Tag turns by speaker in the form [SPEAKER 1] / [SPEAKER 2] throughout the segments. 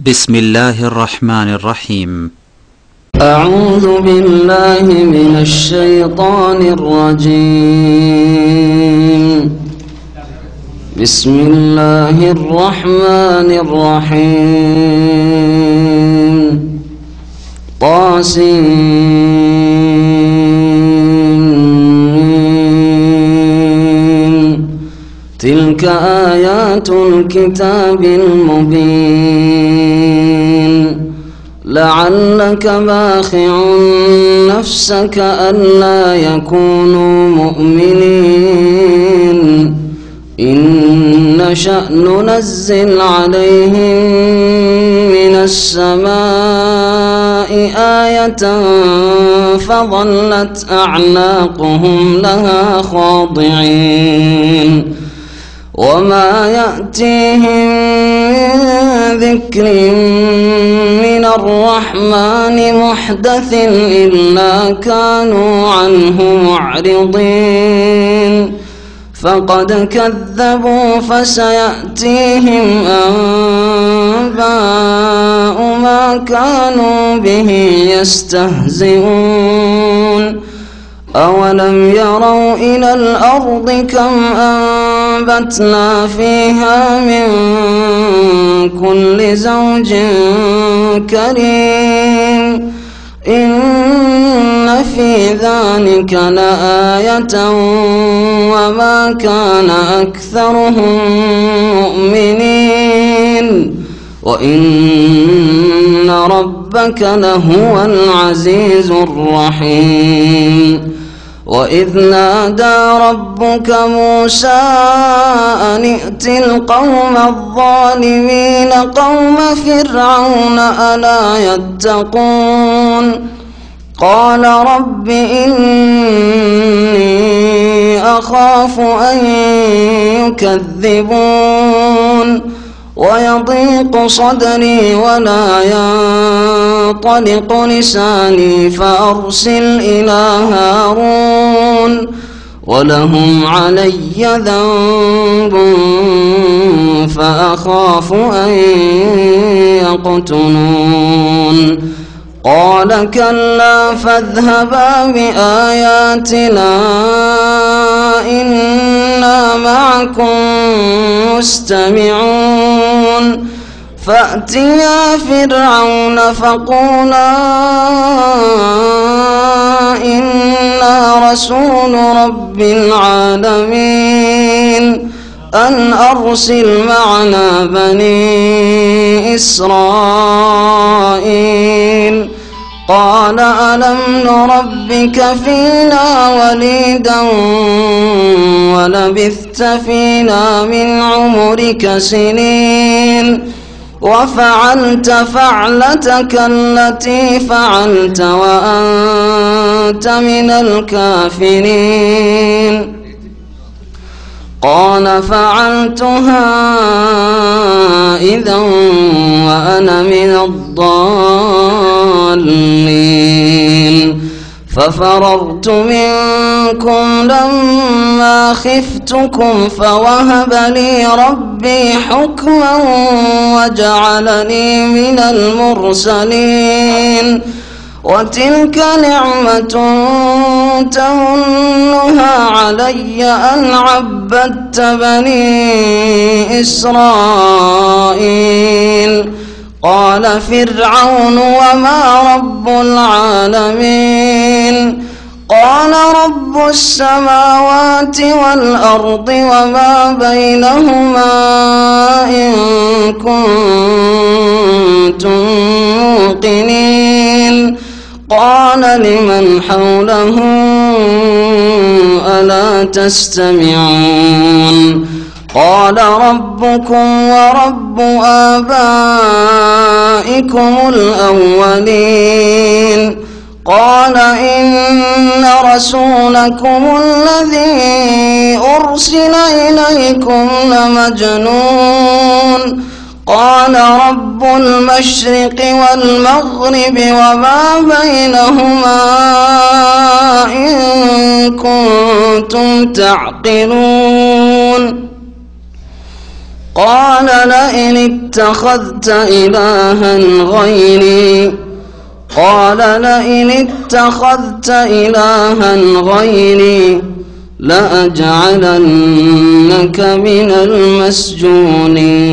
[SPEAKER 1] بسم الله الرحمن الرحيم.
[SPEAKER 2] أعوذ بالله من الشيطان الرجيم. بسم الله الرحمن الرحيم. تلك آيات الكتاب المبين. لعلك باخع نفسك ألا يكونوا مؤمنين إن نشأ ننزل عليهم من السماء آية فظلت أعناقهم لها خاضعين وما يأتيهم من ذكر من الرحمن محدث إلا كانوا عنه معرضين. فقد كذبوا فسيأتيهم أنباء ما كانوا به يستهزئون. أولم يروا إلى الأرض كم أنبتنا فيها من كل زوج كريم إن في ذلك لآية وما كان أكثرهم مؤمنين وإن ربك لهو العزيز الرحيم. وإذ نادى ربك موسى أن ائت القوم الظالمين قوم فرعون ألا يتقون. قال رب إني أخاف أن يكذبون ويضيق صدري ولا ينطلق لساني فأرسل إلى هارون ولهم علي ذنب فأخاف أن يقتلون. قال كلا فاذهبا بآياتنا إنا معكم مستمعون. فأتيا فرعون فقولا إنا رسول رب العالمين أن أرسل معنا بني إسرائيل. قال ألم نربك فينا وليدا ولبثت فينا من عمرك سنين وفعلت فعلتك التي فعلت وأنت من الكافرين. قال فعلتها إذا وأنا من الضالين. ففررت منكم لما خفتكم فوهب لي ربي حكما وجعلني من المرسلين. وتلك نعمة تمنها علي أن عبدت بني إسرائيل. قال فرعون وما رب العالمين. قال رب السماوات والأرض وما بينهما إن كنتم موقنين. قال لمن حوله ألا تستمعون. قال ربكم ورب آبائكم الأولين. قال إن رسولكم الذي أرسل إليكم لمجنون. قال رب المشرق والمغرب وما بينهما إن كنتم تعقلون. قال لئن اتخذت إلها غيري لأجعلنك من المسجونين.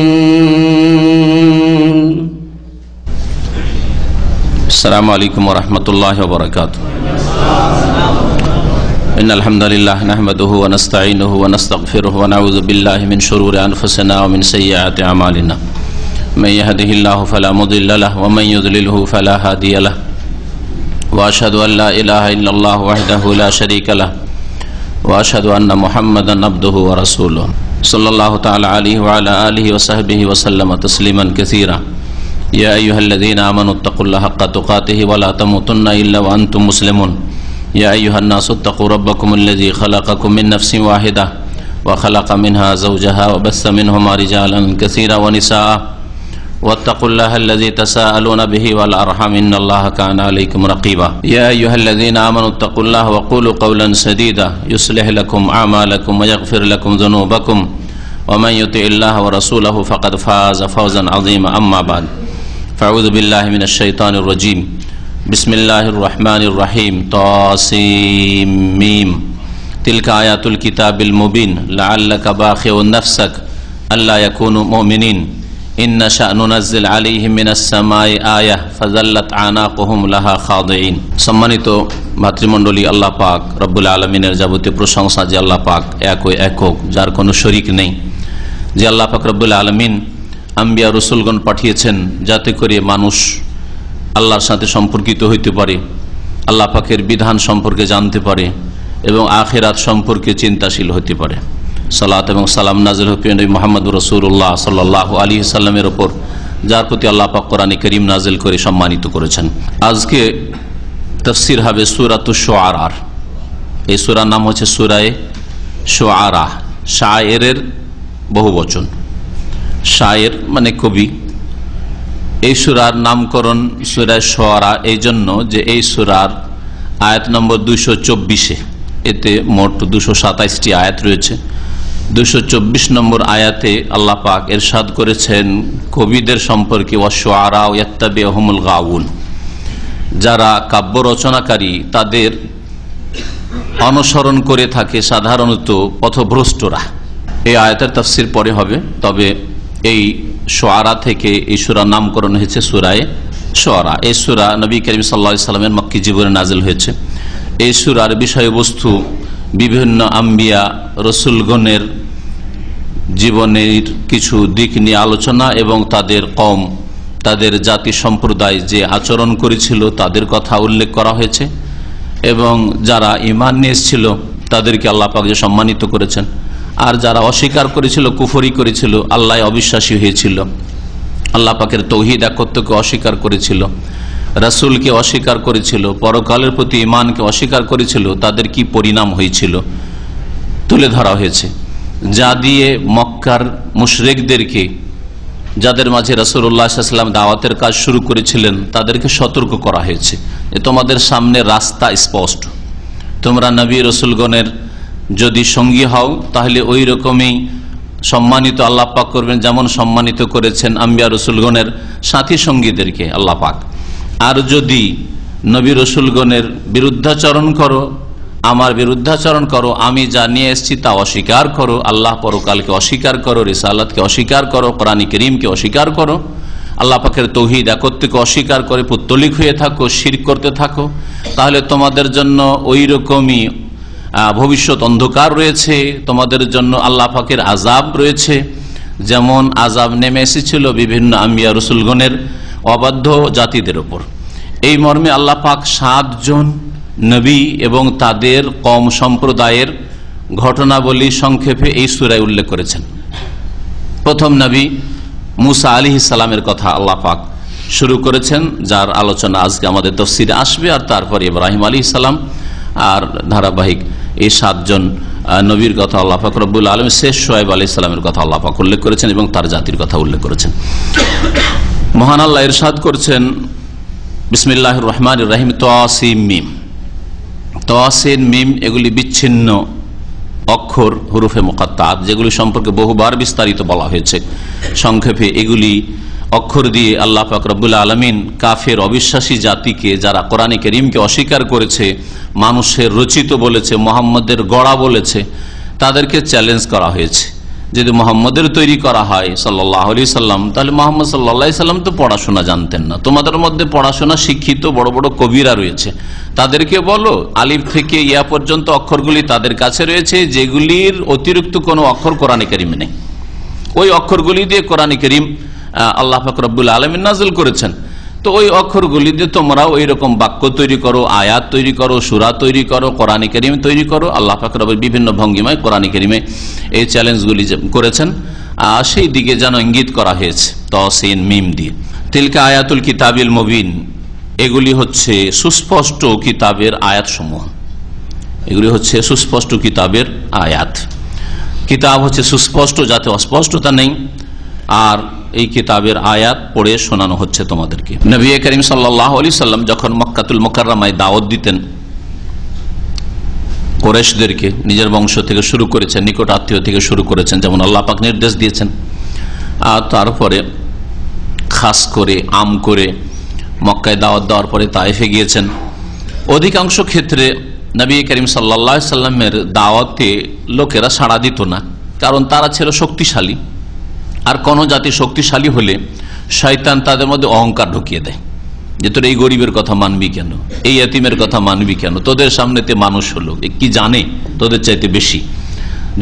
[SPEAKER 3] السلام عليكم ورحمة الله وبركاته. إن الحمد لله نحمده ونستعينه ونستغفره ونعوذ بالله من شرور أنفسنا ومن سيئات أعمالنا. من يهده الله فلا مضل له ومن يضلله فلا هادي له. وأشهد أن لا إله إلا الله وحده لا شريك له. وأشهد أن محمدا عبده ورسوله صلى الله تعالى عليه وعلى آله وصحبه وسلم تسليما كثيرا. يا أيها الذين آمنوا اتقوا الله حق تقاته ولا تموتن إلا وأنتم مسلمون. يا أيها الناس اتقوا ربكم الذي خلقكم من نفس واحدة وخلق منها زوجها وبث منهما رجالا كثيرا ونساء واتقوا الله الذي تساءلون به والأرحام إن الله كان عليكم رقيبا. يا أيها الذين آمنوا اتقوا الله وقولوا قولا سديدا يصلح لكم أعمالكم ويغفر لكم ذنوبكم ومن يطع الله ورسوله فقد فاز فوزا عظيما. أما بعد فأعوذ بالله من الشيطان الرجيم. بسم الله الرحمن الرحيم. طاسيم ميم. تلك آيات الكتاب المبين لعلك باخع نفسك ألا يكونوا مؤمنين إن نشأ ننزل عليهم من السماء آية فظلت أعناقهم لها خاضعين. সম্মানিত মাতৃমণ্ডলী, আল্লাহ পাক রব্বুল আলামিনের যাবতীয় প্রশংসা যে আল্লাহ পাক একক, যার কোনো শরীক নেই, যে আল্লাহ পাক রব্বুল আলামিন আম্বিয়া রসুলগণ পাঠিয়েছেন যাতে করে মানুষ আল্লাহর সাথে সম্পর্কিত হইতে পারে, আল্লাহ পাকের বিধান সম্পর্কে জানতে পারে এবং আখিরাত সম্পর্কে চিন্তাশীল হতে পারে। সালাত এবং সালাম নাযিল হোক নবী মুহাম্মদ রাসূলুল্লাহ সাল্লাল্লাহু আলাইহি সাল্লামের উপর, যার প্রতি আল্লাহ পাক কোরআনে কারীম নাযিল করে সম্মানিত করেছেন। আজকে তাফসীর হবে সূরাতুশ শুআরা। এই সূরার নাম হচ্ছে সূরায়ে শুআরা। শায়েরের বহুবচন, শায়ের মানে কবি। এই সূরার নামকরণ সূরা শুআরা এই জন্য যে এই সূরার আয়াত নম্বর 224, এতে মোট 227টি আয়াত রয়েছে। 224 নম্বর আয়াতে আল্লাহ পাক ইরশাদ করেছেন কবিদের সম্পর্কে, ওয়াশুআরা ইয়াত্তাবিউহুমুল গাউন, যারা কাব্য রচনাকারী তাদের অনুসরণ করে থাকে সাধারণত পথভ্রষ্টরা। এই আয়াতের তাফসীর পরে হবে, তবে এই শুআরা থেকে এই সূরার নামকরণ হয়েছে সূরায়ে শুআরা। এই সূরা নবী করিম সাল্লাল্লাহু আলাইহি সাল্লামের মক্কি জীবনে নাজিল হয়েছে। এই সূরার বিষয়বস্তু বিভিন্ন আম্বিয়া রসুলগণের জীবনের কিছু দিক নিয়ে আলোচনা এবং তাদের কওম, তাদের জাতি সম্প্রদায় যে আচরণ করেছিল তাদের কথা উল্লেখ করা হয়েছে এবং যারা ঈমান নিয়ে এসেছিল তাদেরকে আল্লাহ পাক যে সম্মানিত করেছেন, আর যারা অস্বীকার করেছিল, কুফরি করেছিল, আল্লাহ অবিশ্বাসী হয়েছিল, আল্লাহ পাকের তৌহিদ একত্বকে অস্বীকার করেছিল, রাসূলকে অস্বীকার করেছিল, পরকালের প্রতি ঈমানকে অস্বীকার করেছিল, তাদের কি পরিণাম হয়েছিল তুলে ধরা হয়েছে। যা দিয়ে মক্কার মুশরিকদেরকে, যাদের মাঝে রাসূলুল্লাহ সাল্লাল্লাহু আলাইহি ওয়াসাল্লাম দাওয়াতের কাজ শুরু করেছিলেন, তাদেরকে সতর্ক করা হয়েছে যে তোমাদের সামনে রাস্তা স্পষ্ট, তোমরা নবী রসুলগণের যদি সঙ্গী হও তাহলে ওই রকমই সম্মানিত আল্লাহ পাক করবেন যেমন সম্মানিত করেছেন আম্বিয়া রসুলগণের সাথী সঙ্গীদেরকে আল্লাহ পাক। আর যদি নবী রসুলগণের বিরুদ্ধাচরণ করো, আমার বিরুদ্ধাচরণ করো, আমি যা নিয়ে এসেছি তা অস্বীকার করো, আল্লাহ পরকালকে অস্বীকার করো, রিসালাতকে অস্বীকার করো, কোরআন কারীমকে অস্বীকার করো, আল্লাহ পাকের তৌহিদ একত্বকে অস্বীকার করে পুত্তলিক হয়ে থাকো, শিরক করতে থাকো, তাহলে তোমাদের জন্য ওই রকমই ভবিষ্যৎ অন্ধকার রয়েছে, তোমাদের জন্য আল্লাহ পাকের আযাব রয়েছে, যেমন আযাব নেমে এসেছিল বিভিন্ন আম্বিয়া রসুলগণের অবাধ্য জাতিদের উপর। এই মর্মে আল্লাহ পাক 7 জন নবী এবং তাদের কওম সম্প্রদায়ের ঘটনাবলী সংক্ষেপে এই সূরায় উল্লেখ করেছেন। প্রথম নবী মুসা আলাইহিস সালামের কথা আল্লাহ পাক শুরু করেছেন, যার আলোচনা আজকে আমাদের তাফসীরে আসবে, আর তারপর ইব্রাহিম আলাইহিস সালাম, আর ধারাবাহিক এই 7 জন নবীর কথা আল্লাহ পাক রব্বুল আলামিন শেষ শুআয়ব আলাইহিস সালামের কথা আল্লাহ পাক উল্লেখ করেছেন এবং তার জাতির কথা উল্লেখ করেছেন। মহান আল্লাহ ইরশাদ করছেন, বিসমিল্লাহির রহমানির রহিম, তাসিম মিম। তাসিন মিম এগুলি বিচ্ছিন্ন অক্ষর হুরুফে মুকাত্তাত, যেগুলি সম্পর্কে বহুবার বিস্তারিত বলা হয়েছে। সংক্ষেপে এগুলি অক্ষর দিয়ে আল্লাহ পাক রব্বুল আলামিন কাফের অবিশ্বাসী জাতিকে, যারা কোরআনে কারীমকে অস্বীকার করেছে, মানুষের রচিত বলেছে, মুহাম্মদের গড়া বলেছে, তাদেরকে চ্যালেঞ্জ করা হয়েছে। যদি মুহাম্মদের তৈরি করা হয় সাল্লাল্লাহু আলাইহি সাল্লাম, তাহলে মুহাম্মদ সাল্লাল্লাহু আলাইহি সাল্লাম তো পড়াশোনা জানতেন না। তোমাদের মধ্যে পড়াশোনা শিক্ষিত বড় বড় কবিরা রয়েছে, তাদেরকে বলো আলিফ থেকে ইয়া পর্যন্ত অক্ষরগুলি তাদের কাছে রয়েছে, যেগুলির অতিরিক্ত কোনো অক্ষর কোরআনে কারীমে নেই। ওই অক্ষরগুলি দিয়ে কোরআনে কারীম আল্লাহ পাক রব্বুল আলামিন নাযিল করেছেন। তো ওই অক্ষরগুলি দিয়ে তোমরা ওই রকম বাক্য তৈরি করো, আয়াত তৈরি করো, সূরা তৈরি করো, কোরআনে কারীম তৈরি করো। আল্লাহ পাক রব্বুল বিভিন্ন ভঙ্গিমায় কোরআনে কারীমে এই চ্যালেঞ্জগুলি করেছেন, সেই দিকে যেন ইঙ্গিত করা হয়েছে তসিন মিম দিয়ে। তিলকা আয়াতুল কিতাবিল মুবিন, এগুলি হচ্ছে সুস্পষ্ট কিতাবের আয়াতসমূহ। এগুলি হচ্ছে সুস্পষ্ট কিতাবের আয়াত। কিতাব হচ্ছে সুস্পষ্ট, যাতে অস্পষ্টতা নেই। আর এই কিতাবের আয়াত পড়ে শোনানো হচ্ছে তোমাদেরকে। নবী করিম সাল্লাল্লাহু আলাইহি সাল্লাম যখন মক্কাতুল মুকাররমায় দাওয়াত দিতেন কুরাইশদেরকে, নিজের বংশ থেকে শুরু করেছেন, নিকট আত্মীয় থেকে শুরু করেছেন, যেমন আল্লাহ পাক নির্দেশ দিয়েছেন। আর তারপরে খাস করে আম করে মক্কায় দাওয়াত দেওয়ার পরে তায়েফে গিয়েছেন। অধিকাংশ ক্ষেত্রে নবী করিম সাল্লাল্লাহু আলাইহি সাল্লামের দাওয়াতে লোকেরা সাড়া দিত না, কারণ তারা ছিল শক্তিশালী। আর কোন জাতি শক্তিশালী হলে শয়তান তাদের মধ্যে অহংকার ঢুকিয়ে দেয়, যে তোর এই গরিবের কথা মানবি কেন, এই এতিমের কথা মানবি কেন, তোদের সামনেতে মানুষ হলো, কি জানে তোদের চাইতে বেশি,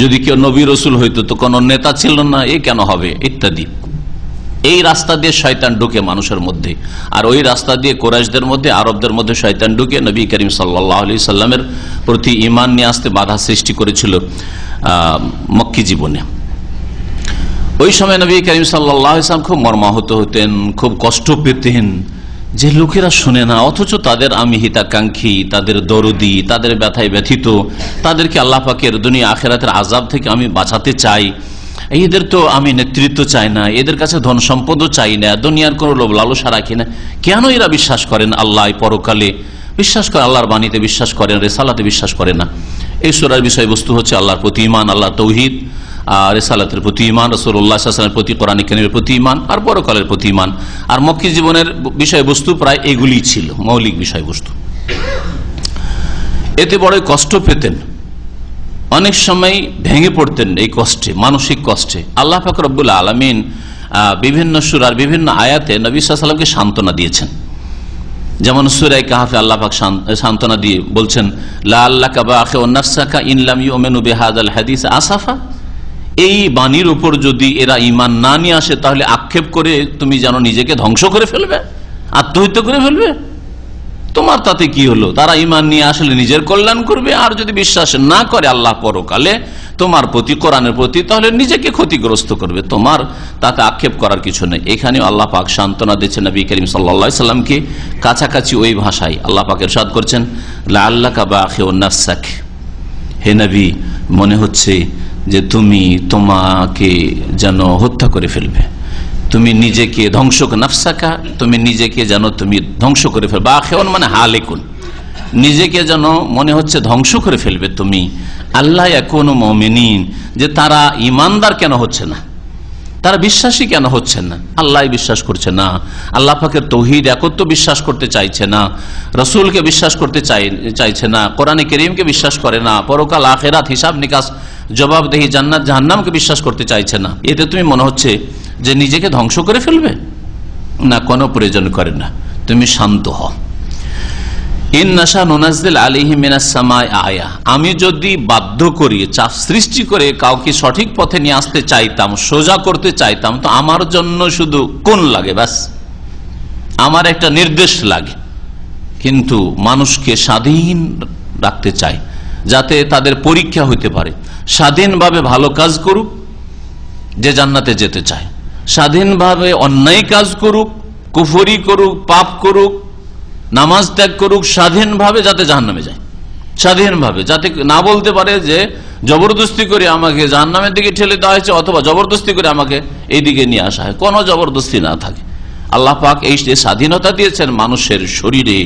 [SPEAKER 3] যদি কেউ নবী রসুল হইতো তো কোন নেতা ছিল না, এ কেন হবে, ইত্যাদি। এই রাস্তা দিয়ে শয়তান ঢুকে মানুষের মধ্যে, আর ওই রাস্তা দিয়ে কুরাইশদের মধ্যে, আরবদের মধ্যে শয়তান ঢুকে নবী করিম সাল্লাল্লাহু আলাইহি সাল্লামের প্রতি ঈমান নিয়ে আসতে বাধা সৃষ্টি করেছিল মক্কি জীবনে। ওই সময় নবী করিম সাল্লাল্লাহু আলাইহি সাল্লাম খুব মর্মাহত হতেন, খুব কষ্ট পেতেন যে লোকেরা শুনে না, অথচ তাদের আমি হিতাকাঙ্ক্ষী, তাদের দরদি, তাদের ব্যথায় ব্যথিত, তাদেরকে আল্লাহ পাকের দুনিয়া আখিরাতের আযাব থেকে আমি বাঁচাতে চাই। এদের তো আমি নেতৃত্ব চাই না, এদের কাছে ধন সম্পদও চাই না, দুনিয়ার কোনো লোভ লালসা রাখি না। কেন এরা বিশ্বাস করেন আল্লাহ পরকালে, বিশ্বাস করে আল্লাহর বাণীতে বিশ্বাস করেন, রিসালাতে বিশ্বাস করে না? এই সূরার বিষয়বস্তু হচ্ছে আল্লাহর প্রতি ঈমান, আল্লাহর তাওহীদ, আর রিসালাতের প্রতি ঈমান, রাসূলুল্লাহ সাল্লাল্লাহু আলাইহি ওয়াসাল্লামের প্রতি, কোরআন কারীমের প্রতি ঈমান, আর পরকালের প্রতি ঈমান। আর মক্কি জীবনের বিষয়বস্তু প্রায় এগুলি ছিল মৌলিক বিষয়বস্তু। এতে বড় কষ্ট পেতেন, অনেক সময় ভেঙে পড়তেন এই কষ্টে, মানসিক কষ্টে। আল্লাহ পাক রব্বুল আলামিন বিভিন্ন সূরার বিভিন্ন আয়াতে নবী সাল্লাল্লাহু আলাইহি ওয়াসাল্লামকে সান্ত্বনা দিয়েছেন। যেমন সূরা কাহফে আল্লাহ পাক সান্ত্বনা দিয়ে বলছেন, লাআল্লাকা বাখিউন নাফসাকা ইন লাম ইউমিনু বিহাযাল হাদিস আসাফা। এই বাণীর উপর যদি এরা ঈমান না নিয়ে আসে, তাহলে আক্ষেপ করে তুমি যেন নিজেকে ধ্বংস করে ফেলবে, আত্মহত্যা করে ফেলবে। তোমার তাতে কি হলো? তারা ঈমান নিয়ে আসলে নিজের কল্যাণ করবে, আর যদি বিশ্বাস না করে আল্লাহ পরকালে তোমার প্রতি, কোরআনের প্রতি, তাহলে নিজেকে ক্ষতিগ্রস্ত করবে। তোমার তাতে আক্ষেপ করার কিছু নেই। এখানেও আল্লাহ পাক সান্ত্বনা দিচ্ছেন নবী করিম সাল্লাল্লাহু আলাইহি সাল্লামকে কাছাকাছি ওই ভাষায়। আল্লাহ পাক ইরশাদ করছেন, লাআল্লাকা বাখিউন নাফসাক, হে নবী মনে হচ্ছে যে তুমি তোমাকে যেন হত্যা করে ফেলবে, তুমি নিজেকে ধ্বংস, নাফসাকা তুমি নিজেকে যেন তুমি ধ্বংস করে ফেলবে। বাখিউন মানে হালিকুন, নিজেকে যেন মনে হচ্ছে ধ্বংস করে ফেলবে তুমি। আল্লাহ ইয়াকুনু মুমিনিন, যে তারা ঈমানদার কেন হচ্ছে না, তারা বিশ্বাসী কেন হচ্ছে না, আল্লাহ বিশ্বাস করছে না, আল্লাহ পাকের তাওহীদ একত্ব বিশ্বাস করতে চাইছে না, রাসূলকে বিশ্বাস করতে চাইছে না, কোরআনে কারীমকে বিশ্বাস করে না, পরকাল আখিরাত, হিসাব নিকাশ, জবাবদেহি, জান্নাত জাহান্নামকে বিশ্বাস করতে চাইছে না। এতে তুমি মনে হচ্ছে যে নিজেকে ধ্বংস করে ফেলবে? না, কোনো প্রয়োজন করে না, তুমি শান্ত হও। ইন্নাশা নুনাজ্জিল আলাইহিম মিনাস সামাই আয়া, আমি যদি বাধ্য করি, চাপ সৃষ্টি করে কাউকে সঠিক পথে নিয়ে আসতে চাইতাম, সোজা করতে চাইতাম, তো আমার জন্য শুধু কোন লাগে, ব্যাস আমার একটা নির্দেশ লাগে। কিন্তু মানুষকে স্বাধীন রাখতে চাই, যাতে তাদের পরীক্ষা হইতে পারে, স্বাধীনভাবে ভালো কাজ করুক যে জান্নাতে যেতে চায়, স্বাধীনভাবে অন্যায় কাজ করুক, কুফরি করুক, পাপ করুক, নামাজ ত্যাগ করুক, স্বাধীনভাবে যাতে জাহান্নামে যায়, স্বাধীনভাবে, যাতে না বলতে পারে যে জবরদস্তি করে আমাকে জাহান্নামের দিকে ঠেলে দেওয়া হয়েছে, অথবা জবরদস্তি করে আমাকে এই দিকে নিয়ে আসা হয়। কোনো জবরদস্তি না থাকে, আল্লাহ পাক এই যে স্বাধীনতা দিয়েছেন মানুষের শরীরে,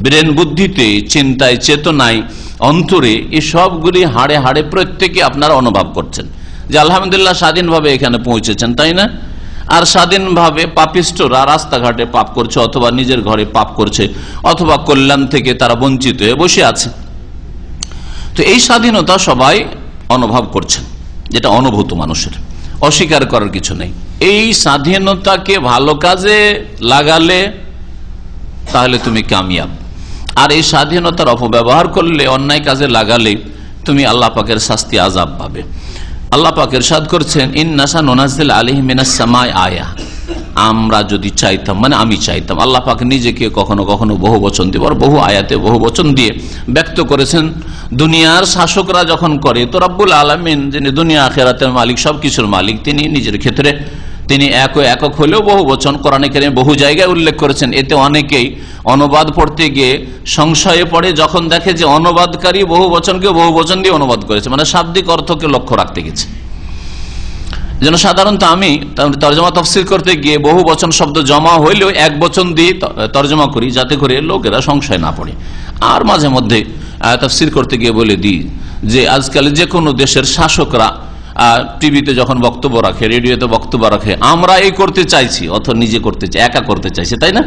[SPEAKER 3] ব্রেন বুদ্ধিতে, চিন্তায়, চেতনায়, অন্তরে, এই সবগুলি হাড়ে হাড়ে প্রত্যেকে আপনারা অনুভব করছেন যে আলহামদুলিল্লাহ স্বাধীনভাবে এখানে পৌঁছেছেন, তাই না? আর স্বাধীনভাবে পাপিষ্টরা রাস্তাঘাটে পাপ করছে, অথবা নিজের ঘরে পাপ করছে, অথবা কল্যাণ থেকে তারা বঞ্চিত হয়ে বসে আছে। তো এই স্বাধীনতা সবাই অনুভব করছেন, যেটা অনুভূত মানুষের, অস্বীকার করার কিছু নেই। এই স্বাধীনতাকে ভালো কাজে লাগালে তাহলে তুমি কামিয়াব, আর এই স্বাধীনতার অপব্যবহার করলে, অন্যায় কাজে লাগালে তুমি আল্লাহ পাকের শাস্তি, আযাব পাবে। আল্লাহ পাক ইরশাদ করছেন, ইন্নাশা নুনাজ্জিল আলাইহিম মিনাস সামাই আয়া, আমরা যদি চাইতাম, মানে আমি চাইতাম। আল্লাহ পাক নিজেকে কখনো কখনো বহু বচন দিয়ে, বহু আয়াতে বহু বচন দিয়ে ব্যক্ত করেছেন। দুনিয়ার শাসকরা যখন করে, তো রব্বুল আলামিন যিনি দুনিয়া আখিরাতের মালিক, সবকিছুর মালিক, তিনি নিজের ক্ষেত্রে তিনি একক হলেও বহু বচন কোরআনে কারিমে বহু জায়গায় উল্লেখ করেছেন। এতে অনেকেই অনুবাদ পড়তে গিয়ে সংশয়ে পড়ে, যখন দেখে যে অনুবাদকারী বহু বচনকে বহু বচন দিয়ে অনুবাদ করেছে, মানে শাব্দিক অর্থকে লক্ষ্য রাখতে গেছে। যেন সাধারণত আমি তর্জমা তফসির করতে গিয়ে বহু বচন শব্দ জমা হইলেও এক বচন দিয়ে তর্জমা করি, যাতে করে লোকেরা সংশয় না পড়ে। আর মাঝে মধ্যে তফসির করতে গিয়ে বলে দিই যে আজকাল যে কোনো দেশের শাসকরা টিভিতে যখন বক্তব্য রাখে, রেডিওতে বক্তব্য রাখে, আমরা এই করতে চাইছি, অথবা নিজে করতে চাই, একা করতে চাইছে, তাই না?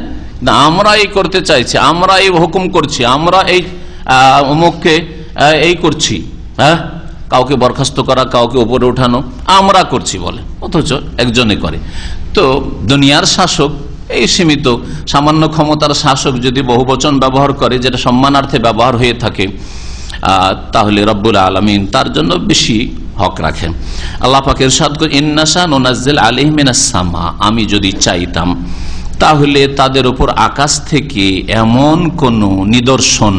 [SPEAKER 3] আমরা এই করতে চাইছি, আমরা এই হুকুম করছি, আমরা এই অমুককে এই করছি, হ্যাঁ, কাউকে বরখাস্ত করা, কাউকে উপরে উঠানো আমরা করছি বলে, অথচ একজনে করে। তো দুনিয়ার শাসক, এই সীমিত সামান্য ক্ষমতার শাসক যদি বহুবচন ব্যবহার করে, যেটা সম্মানার্থে ব্যবহার হয়ে থাকে, তাহলে রব্বুল আলামিন তার জন্য বেশি হক রাখেন। আল্লাহ পাক ইরশাদ করেন, ইন্নাশা নুনাজ্জিল আলাইহিম মিনাস সামা, আমি যদি চাইতাম তাহলে তাদের উপর আকাশ থেকে এমন কোন নিদর্শন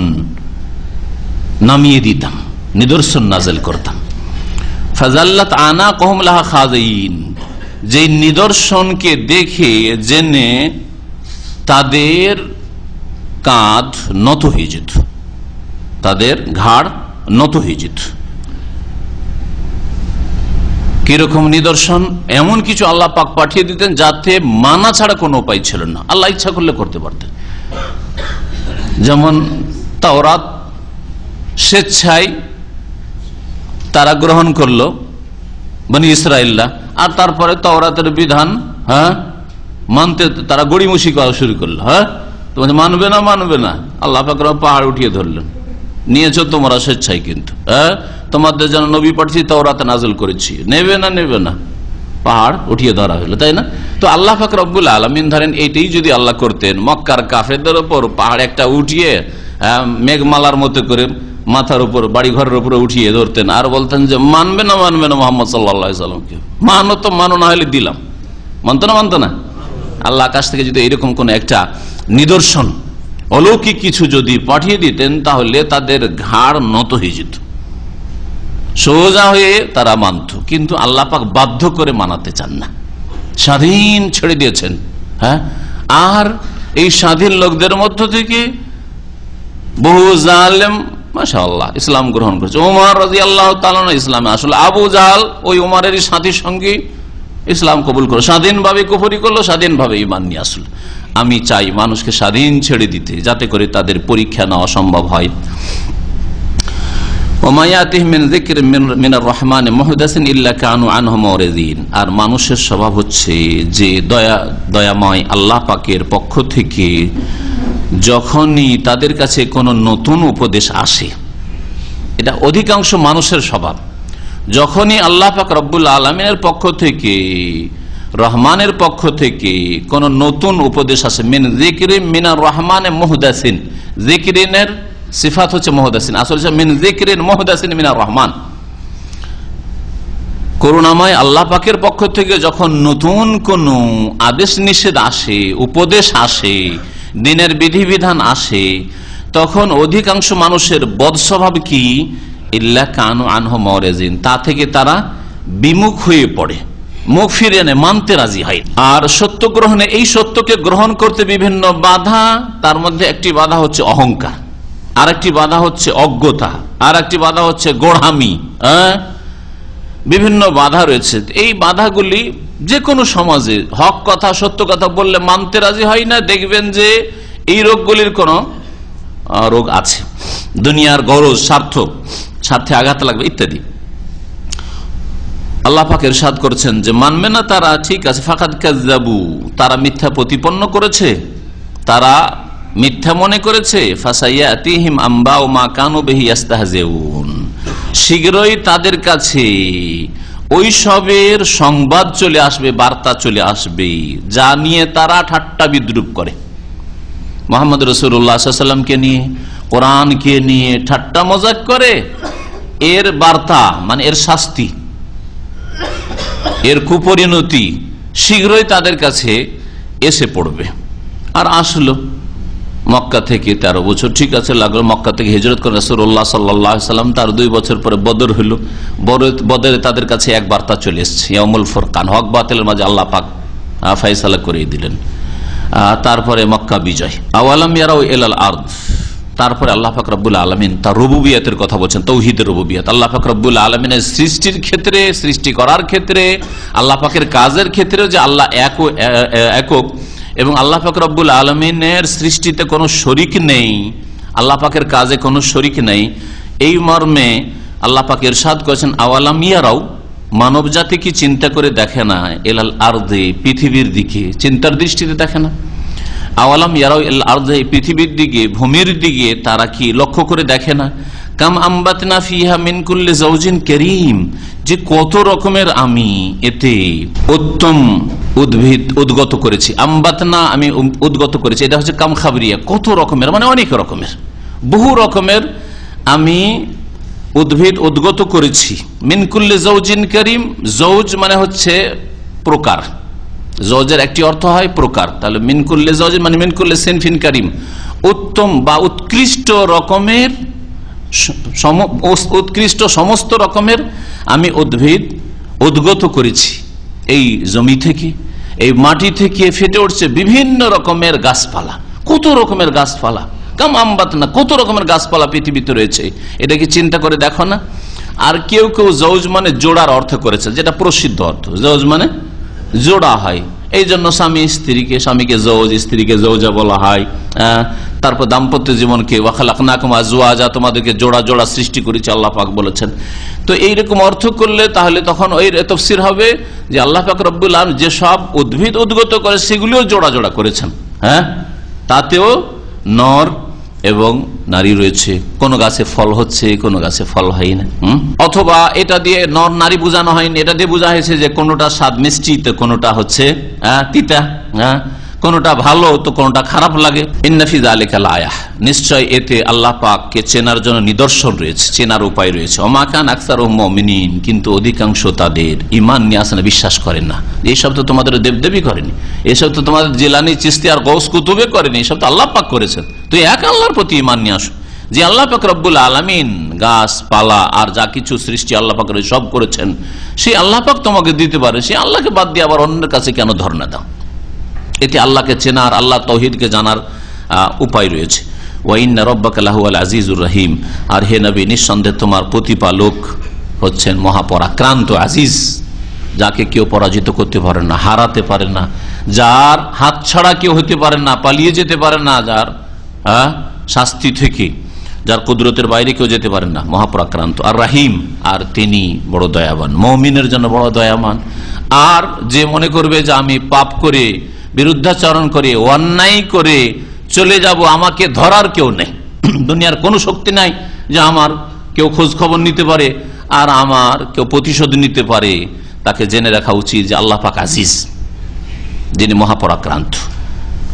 [SPEAKER 3] নামিয়ে দিতাম, নিদর্শন নাযিল করতাম। ফাজাল্লাত আনাকুহুম লাহা খাযিন, যে নিদর্শনকে দেখে জেনে তাদের কাঁধ নত হয়ে যেত, তাদের ঘাড় নত হয়ে যেত। কিরকম নিদর্শন? এমন কিছু আল্লাহ পাক পাঠিয়ে দিতেন যাতে মানা ছাড়া কোনো উপায় ছিল না, আল্লাহ ইচ্ছা করলে করতে পারতেন। যেমন তাওরাত স্বেচ্ছায় তারা গ্রহণ করলো, বনি ইসরাইলরা, আর তারপরে তাওরাতের বিধান মানতে তারা গড়িমসি করা শুরু করলো। তোমাদের মানবে না, মানবে না, আল্লাহ পাক পাহাড় উঠিয়ে ধরলেন, নিয়েছো তোমরা স্বেচ্ছায়, কিন্তু তোমাদের জন্য নবী পাঠিয়েছি, তাওরাত নাযিল করেছি, নেবে না, নেবে না, পাহাড় উঠিয়ে ধরা হলো, তাই না? তো আল্লাহ পাক রব্বুল আলামিন ধরেন এইটাই যদি আল্লাহ করতেন, মক্কার কাফেরদের উপর পাহাড় একটা উঠিয়ে মেঘমালার মতো করে মাথার উপর, বাড়ি ঘরের উপরে উঠিয়ে ধরতেন, আর বলতেন যে মানবে না, মানবে না মোহাম্মদ সাল্লাল্লাহু আলাইহি সাল্লামকে, মানো তো মানো, না হলে দিলাম, মানতো না, মানতো না। আল্লাহ আকাশ থেকে যদি এরকম কোন একটা নিদর্শন, অলৌকিক কিছু যদি পাঠিয়ে দিতেন, তাহলে তাদের ঘাড় নত হয়ে যেত, সোজা হয়ে তারা মানত। কিন্তু আল্লাহ পাক বাধ্য করে মানাতে চান না, স্বাধীন ছেড়ে দিয়েছেন। আর এই স্বাধীন লোকদের মধ্য থেকে বহু জালেম মাশাআল্লাহ ইসলাম গ্রহণ করেছে। ওমর রাদিয়াল্লাহু তাআলা ইসলামে আসলে, আবু জাহাল ওই ওমরের সাথী সঙ্গী ইসলাম কবুল করলো, স্বাধীনভাবে কুফরি করলো, স্বাধীনভাবে ঈমান নিয়ে আসলো। আমি চাই মানুষকে স্বাধীন ছেড়ে দিতে, যাতে করে তাদের পরীক্ষা নেওয়া সম্ভব হয়। আর মানুষের স্বভাব হচ্ছে যে দয়াময় আল্লাহ পাকের পক্ষ থেকে যখনই তাদের কাছে কোনো নতুন উপদেশ আসে, এটা অধিকাংশ মানুষের স্বভাব, যখনই আল্লাহ পাক রব্বুল আলামিনের পক্ষ থেকে, রহমানের পক্ষ থেকে কোন নতুন উপদেশ আসে, মিন যিকরি মিনার রহমানে মুহদাসিন, যিকরিনের সিফাত হচ্ছে মুহদাসিন, আসলে মিন যিকরিন মুহদাসিন মিনার রহমান, করুণাময় আল্লাহ পাকের পক্ষ থেকে যখন নতুন কোন আদেশ নিষেধ আসে, উপদেশ আসে, দিনের বিধিবিধান আসে, তখন অধিকাংশ মানুষের বদস্বভাব কি, ইল্লা কানু আনহু মুরিজিন, তা থেকে তারা বিমুখ হয়ে পড়ে, মুখ ফিরিয়ে নেয়, মানতে রাজি হয়। আর সত্য গ্রহণে, এই সত্যকে গ্রহণ করতে বিভিন্ন বাধা, তার মধ্যে একটি বাধা হচ্ছে অহংকার, আর একটি বাধা হচ্ছে অজ্ঞতা, আর একটি বাধা হচ্ছে গোড়ামি, বিভিন্ন বাধা রয়েছে। এই বাধাগুলি যে কোনো সমাজে হক কথা সত্য কথা বললে মানতে রাজি হয় না। দেখবেন যে এই রোগগুলির কোনো রোগ আছে, দুনিয়ার গরজ, স্বার্থে আঘাত লাগবে ইত্যাদি। আল্লাহ পাক ইরশাদ করেছেন যে মানবে না তারা, ঠিক আছে, ফাকাদ কাযযাবু, তারা মিথ্যা প্রতিপন্ন করেছে, তারা মিথ্যা মনে করেছে। ফাসাইয়াতিহিম আম্বাউ মা কানু বিহি ইস্তাহজিউন, শীঘ্রই তাদের কাছে ওই সবের সংবাদ চলে আসবে, বার্তা চলে আসবে যা নিয়ে তারা ঠাট্টা বিদ্রুপ করে। মুহাম্মদ রাসূলুল্লাহ সাল্লাল্লাহু আলাইহি ওয়াসাল্লামকে নিয়ে, কোরআনকে নিয়ে ঠাট্টা মজাক করে, এর বার্তা মানে এর শাস্তি, এর কুপরিণতি শীঘ্রই তাদের কাছে এসে পড়বে। আর আসলো মক্কা থেকে 13 বছর, ঠিক আছে, লাগলো মক্কা থেকে হিজরত করে রাসূলুল্লাহ সাল্লাল্লাহু আলাইহি ওয়াসাল্লাম, তার 2 বছর পরে বদর হলো। বদরে তাদের কাছে এক বার্তা চলে এসেছে, ইয়াউমুল ফুরকান, হক বাতিলের মাঝে আল্লাহ পাক ফয়সালা করে দিলেন। তারপরে মক্কা বিজয়। আওয়ালাম ইয়ারাউ ইলাল আরদ, তারপরে আল্লাহ পাক রব্বুল আলামিন তার রুবুবিয়তের কথা বলছেন, তৌহিদের রুবুবিয়ত। আল্লাহ পাক রব্বুল আলামিনের সৃষ্টির ক্ষেত্রে, সৃষ্টি করার ক্ষেত্রে, আল্লাহ পাকের কাজের ক্ষেত্রে যে আল্লাহ একক, এবং আল্লাহ পাক রব্বুল আলামিনের সৃষ্টিতে কোনো শরিক নেই, আল্লাহ পাকের কাজে কোনো শরিক নেই, এই মর্মে আল্লাহ পাক ইরশাদ করেছেন আওয়ালাম ইয়ারাউ, মানব জাতি কি চিন্তা করে দেখে না, ইলাল আরদে, পৃথিবীর দিকে, চিন্তার দৃষ্টিতে দেখে না। আওয়ালাম ইয়ারাউ ইলাল আরদে, পৃথিবীর দিকে, ভূমির দিকে তারা কি লক্ষ্য করে দেখে না। কাম আম্বাতনা ফিহা মিন কুল্লি যাওজিন কারীম, যে কত রকমের আমি এতে উত্তম উদ্ভিদ উদ্গত করেছি। আম্বাতনা, আমি উদ্গত করেছি, এটা হচ্ছে কাম খাবরিয়া, কত রকমের মানে অনেক রকমের, বহু রকমের আমি উদ্ভিদ উদ্গত করেছি। মিন কুল্লি যাওজিন কারীম, যাওজ মানে হচ্ছে প্রকার, যাওজের একটি অর্থ হয় প্রকার, তাহলে মিন কুল্লি যাওজিন মানে মিন কুল্লি সিনফিন কারীম, উত্তম বা উৎকৃষ্ট রকমের, উৎকৃষ্ট সমস্ত রকমের আমি উদ্ভিদ উদ্গত করেছি। এই জমি থেকে, এই মাটি থেকে ফেটে উঠছে বিভিন্ন রকমের গাছপালা, কত রকমের গাছপালা, কাম আম্বাতনা, কত রকমের গাছপালা পৃথিবীতে রয়েছে, এটা কি চিন্তা করে দেখো না। আর কেউ কেউ যৌজ মানে জোড়ার অর্থ করেছে, যেটা প্রসিদ্ধ অর্থ, যৌজ মানে জোড়া হয়, এই জন্য স্বামী স্ত্রীকে, স্বামীকে যৌজ, স্ত্রীকে যৌজা বলা হয়। তারপর দাম্পত্য জীবনকে ওয়াখালাকনাকুম আজওয়াজা, তোমাদেরকে জোড়া জোড়া সৃষ্টি করেছে আল্লাহ পাক বলেছেন। তো এইরকম অর্থ করলে তাহলে তখন ওই তাফসীর হবে যে আল্লাহ পাক রব্বুল আলামিন যে সব উদ্ভিদ উদ্গত করে সেগুলিও জোড়া জোড়া করেছেন, তাতেও নর এবং নারী রয়েছে, কোন গাছে ফল হচ্ছে, কোন গাছে ফল হয় না। অথবা এটা দিয়ে নর নারী বোঝানো হয়নি, এটা দিয়ে বোঝা হয়েছে যে কোনটা স্বাদ মিষ্টি তো কোনটা হচ্ছে তিতা, কোনটা ভালো তো কোনটা খারাপ লাগে। ইন্না ফি যালিকা লায়াহ, নিশ্চয় এতে আল্লাহ পাককে চেনার জন্য নিদর্শন রয়েছে, চেনার উপায় রয়েছে। ওমা কান আকসারুহুম মুমিনিন, কিন্তু অধিকাংশ তাদের ঈমান নিয়ে আসে না, বিশ্বাস করে না। এইসব তো তোমাদের দেবদেবী করেনি, এসব তো তোমাদের জিলানী, চিশতি আর গৌস কুতুবে করেনি, এসব তো আল্লাহ পাক করেছেন। তুই এক আল্লাহর প্রতি ঈমান নিয়ে আসো, যে আল্লাহ পাক রব্বুল আলামিন গাছপালা আর যা কিছু সৃষ্টি আল্লাহ পাক সব করেছেন, সেই আল্লাহ পাক তোমাকে দিতে পারে, সেই আল্লাহকে বাদ দিয়ে আবার অন্যের কাছে কেন ধর্ণা দাও। এতে আল্লাহকে চেনার, আল্লাহ তাওহীদকে জানার উপায় রয়েছে। ওয়া ইন্না রাব্বাকা লাহুয়াল আজিজুর রহিম, আর হে নবী নিঃসন্দেহে তোমার প্রতিপালক হচ্ছেন মহাপরাক্রান্ত আজিজ, যাকে কেউ পরাজিত করতে পারে না, হারাতে পারে না, যার হাত ছাড়া কেউ হতে পারে না, পালিয়ে যেতে পারে না, যার শাস্তি থেকে, যার কুদরতের বাইরে কেউ যেতে পারে না, মহাপরাক্রান্ত। আর রাহিম, আর তিনি বড় দয়াবান, মুমিনের জন্য বড় দয়াবান। আর যে মনে করবে যে আমি পাপ করে, বিরুদ্ধাচরণ করে, অন্যায় করে চলে যাব, আমাকে ধরার কেউ নেই, দুনিয়ার কোনো শক্তি নাই যে আমার কেউ খোঁজ খবর নিতে পারে আর আমার কেউ প্রতিশোধ নিতে পারে, তাকে জেনে রাখা উচিত যে আল্লাহ পাক আজিজ, যিনি মহাপরাক্রান্ত,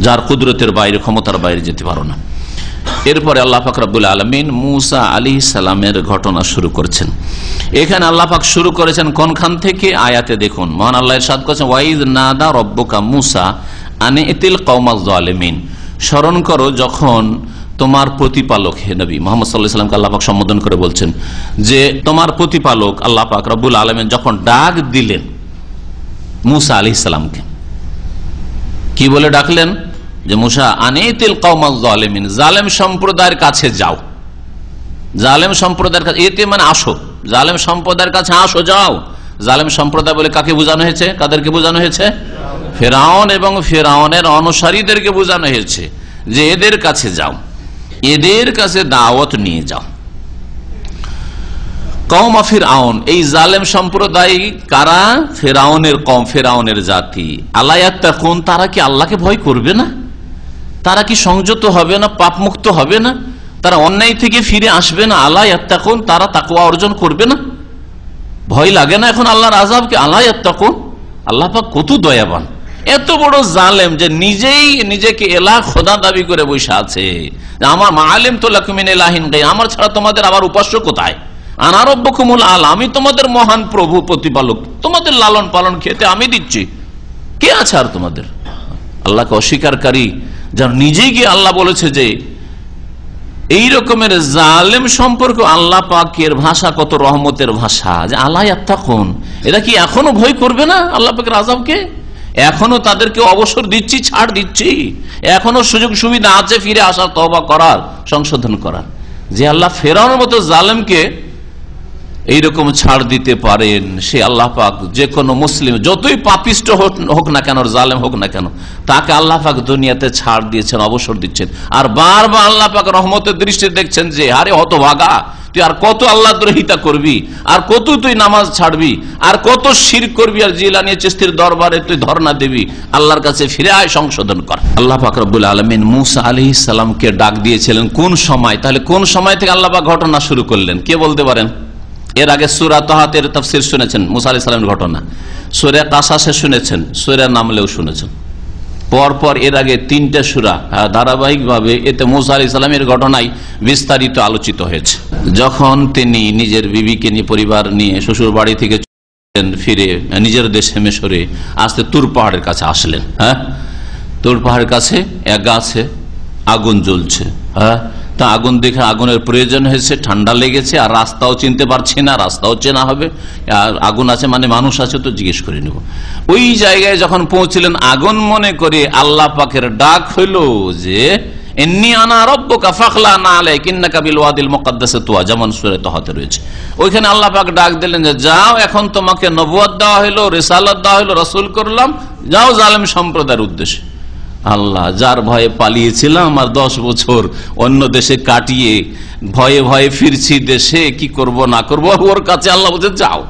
[SPEAKER 3] যার কুদরতের বাইরে, ক্ষমতার বাইরে যেতে পারো না। এরপরে আল্লাহ পাক রব্বুল আলামিন মুসা আলাইহিস সালামের ঘটনা শুরু করেছেন। এখানে আল্লাহ পাক শুরু করেছেন কোনখান থেকে, আয়াতে দেখুন, মহান আল্লাহ ইরশাদ করেছেন ওয়াইজ নাদা রব্বুকা মুসা আনে ইতিল কওমাজ জালিমিন, স্মরণ করো যখন তোমার প্রতিপালক, হে নবী মুহাম্মদ সাল্লাল্লাহু আলাইহি ওয়াসাল্লামকে আল্লাহ পাক সম্বোধন করে বলছেন যে তোমার প্রতিপালক আল্লাহ পাক রব্বুল আলামিন যখন ডাক দিলেন মুসা আলাইহিস সালামকে, কি বলে ডাকলেন? যে মুসা আনিতিল কওমাজ জালিমিন, জালেম সম্প্রদায়ের কাছে যাও, জালেম সম্প্রদায়ের কাছে, এতে মানে আসো, জালেম সম্প্রদায়ের কাছে আসো, যাও। জালেম সম্প্রদায় বলে কাকে বোঝানো হয়েছে? কাদেরকে বোঝানো হয়েছে? ফেরাউন এবং ফেরাউনের অনুসারীদেরকে বোঝানো হয়েছে যে এদের কাছে যাও, এদের কাছে দাওয়াত নিয়ে যাও। কওম ফিরআউন, এই জালেম সম্প্রদায় কারা? ফেরাউনের কওম, ফেরাউনের জাতি। আলা ইয়াত্তাকুন, তারা কি আল্লাহকে ভয় করবে না? তারা কি সংযত হবে না, পাপ মুক্ত হবে না? তারা অন্যায় থেকে ফিরে আসবে না? আলা ইয়াত্তাকুন, তারা তাকওয়া অর্জন করবে না? ভয় লাগে না এখন আল্লাহর আযাবকে? আলা ইয়াত্তাকুন, আল্লাহ পাক কত দয়াবান, এত বড় জালেম যে নিজেই নিজেকে এলাহ খোদা দাবি করে বসে আছে। আমার মাআলিম তো লাকুম মিন ইলাহিন গায়র, আমার ছাড়া তোমাদের আবার উপাস্য কোথায়? আনা রাব্বুকুমুল আ'লা, আমি তোমাদের মহান প্রভু প্রতিপালক, তোমাদের লালন পালন খেতে আমি দিচ্ছি, কে আছে আর তোমাদের? আল্লাহকে অস্বীকারী যার নিজেই গিয়ে আল্লাহ বলেছে যে এই রকমের জালেম সম্পর্ক আল্লাহ পাকের ভাষা কত রহমতের ভাষা, যে আলা ইয়াত্তাকুন, এরা কি এখনো ভয় করবে না আল্লাহ পাকের আযাবকে? এখনো তাদেরকে অবসর দিচ্ছি, ছাড় দিচ্ছি, এখনো সুযোগ সুবিধা আছে ফিরে আসার, তওবা করার, সংশোধন করার। যে আল্লাহ ফেরাউনের মতো জালেমকে এইরকম ছাড় দিতে পারেন, সে আল্লাহ পাক যে কোনো মুসলিম যতই পাপিষ্ট হোক না কেন, জালেম হোক না কেন, তাকে আল্লাহ পাক দুনিয়াতে ছাড় দিয়েছেন, অবসর দিচ্ছেন। আর বারবার আল্লাহ পাক রহমতের দৃষ্টি দেখছেন যে আরে হতভাগা, তুই আর কত আল্লাহ দ্রোহিতা করবি, আর কত তুই নামাজ ছাড়বি, আর কত শিরক করবি, আর জিলানী চিশতির দরবারে তুই ধর্ণা দিবি, আল্লাহর কাছে ফিরে আয়, সংশোধন কর। আল্লাহ পাক রব্বুল আলামিন মুসা আলাইহিস সালামকে ডাক দিয়েছিলেন কোন সময়? তাহলে কোন সময় থেকে আল্লাহ পাক ঘটনা শুরু করলেন, কে বলতে পারেন? এর আগে সূরা তাহাতের তাফসীর শুনেছেন, মুসা আলাইহিস সালামের ঘটনা। সূরা কাসাসে শুনেছেন, সূরা নামলেও শুনেছেন। পরপর এর আগে 3টে সূরা ধারাবাহিকভাবে এতে মুসা আলাইহিস সালামের ঘটনাই বিস্তারিত আলোচিত হয়েছে। যখন তিনি নিজের বিবিকে নিয়ে, পরিবার নিয়ে শ্বশুর বাড়ি থেকে ফিরে নিজের দেশে মিশরে আসতে তুর পাহাড়ের কাছে আসলেন। তুর পাহাড়ের কাছে এক গাছে আগুন জ্বলছে। তা আগুন দেখে আগুনের প্রয়োজন হয়েছে, ঠান্ডা লেগেছে, আর রাস্তাও চিনতে পারছি না, রাস্তাও চেনা হবে, আর আগুন আছে মানে মানুষ আছে, তো জিজ্ঞেস করে নেব। ওই জায়গায় যখন পৌঁছলেন, আগুন মনে করে আল্লাহ পাকের ডাক হইল যে ইন্নী আনা রাব্বুকা ফাখলা'না আলাইকা ইন্নাকা বিল ওয়াদিল মুকাদ্দাসে তুয়া, যেমন সূরা তাহাতে রয়েছে। ওইখানে আল্লাহ পাক ডাক দিলেন যে যাও, এখন তোমাকে নবুয়ত দেওয়া হলো, রিসালাত দেওয়া হলো, রাসূল করলাম, যাও জালেম সম্প্রদায়ের উদ্দেশ্যে। আল্লাহ, যার ভয়ে পালিয়েছিলাম আর 10 বছর অন্য দেশে কাটিয়ে ভয়ে ভয়ে ফিরছি দেশে, কি করব না করব, ওর কাছে আল্লাহ বলছে যাও।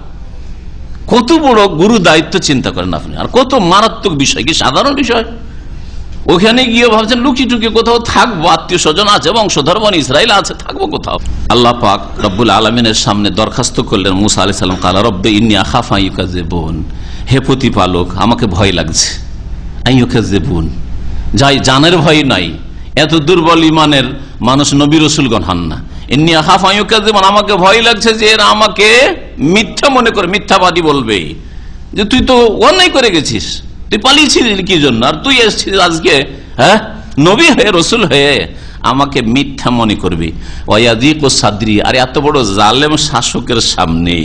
[SPEAKER 3] কত বড় গুরু দায়িত্ব চিন্তা করেন আপনি, আর কত মারাত্মক বিষয়, কি সাধারণ বিষয়। ওখানে গিয়ে ভাবছেন লুকিয়ে টুকিয়ে কোথাও থাকবো, আত্মীয় স্বজন আছে, বংশধর বনি ইসরাইল আছে, থাকবো কোথাও। আল্লাহ পাক রব্বুল আলামিনের সামনে দরখাস্ত করলেন মুসা আলাইহিস সালাম, কালা রব্বি ইন্নী আখাফু আন ইউকাযযিবুন, হে প্রতিপালক আমাকে ভয় লাগছে, আন ইউকাযযিবুন, যাই জানের ভয় নাই, এত দুর্বল ইমানের মানুষ নবী রাসূলগণ হন না। ইন্নী আখাফু আন ইউকাযযিবুন, আমাকে ভয় লাগছে যে এরা আমাকে মিথ্যা মনে করে, মিথ্যাবাদী বলবে, যে তুই তো অন্যায় করে গেছিস, তুই পালিয়েছিলি কি জন্য, আর তুই এসেছিস আজকে নবী হয়ে, রসুল হয়ে, আমাকে মিথ্যা মনে করবি। ওয়ায়াযিকু সাদরি, আর এত বড় জালেম শাসকের সামনে,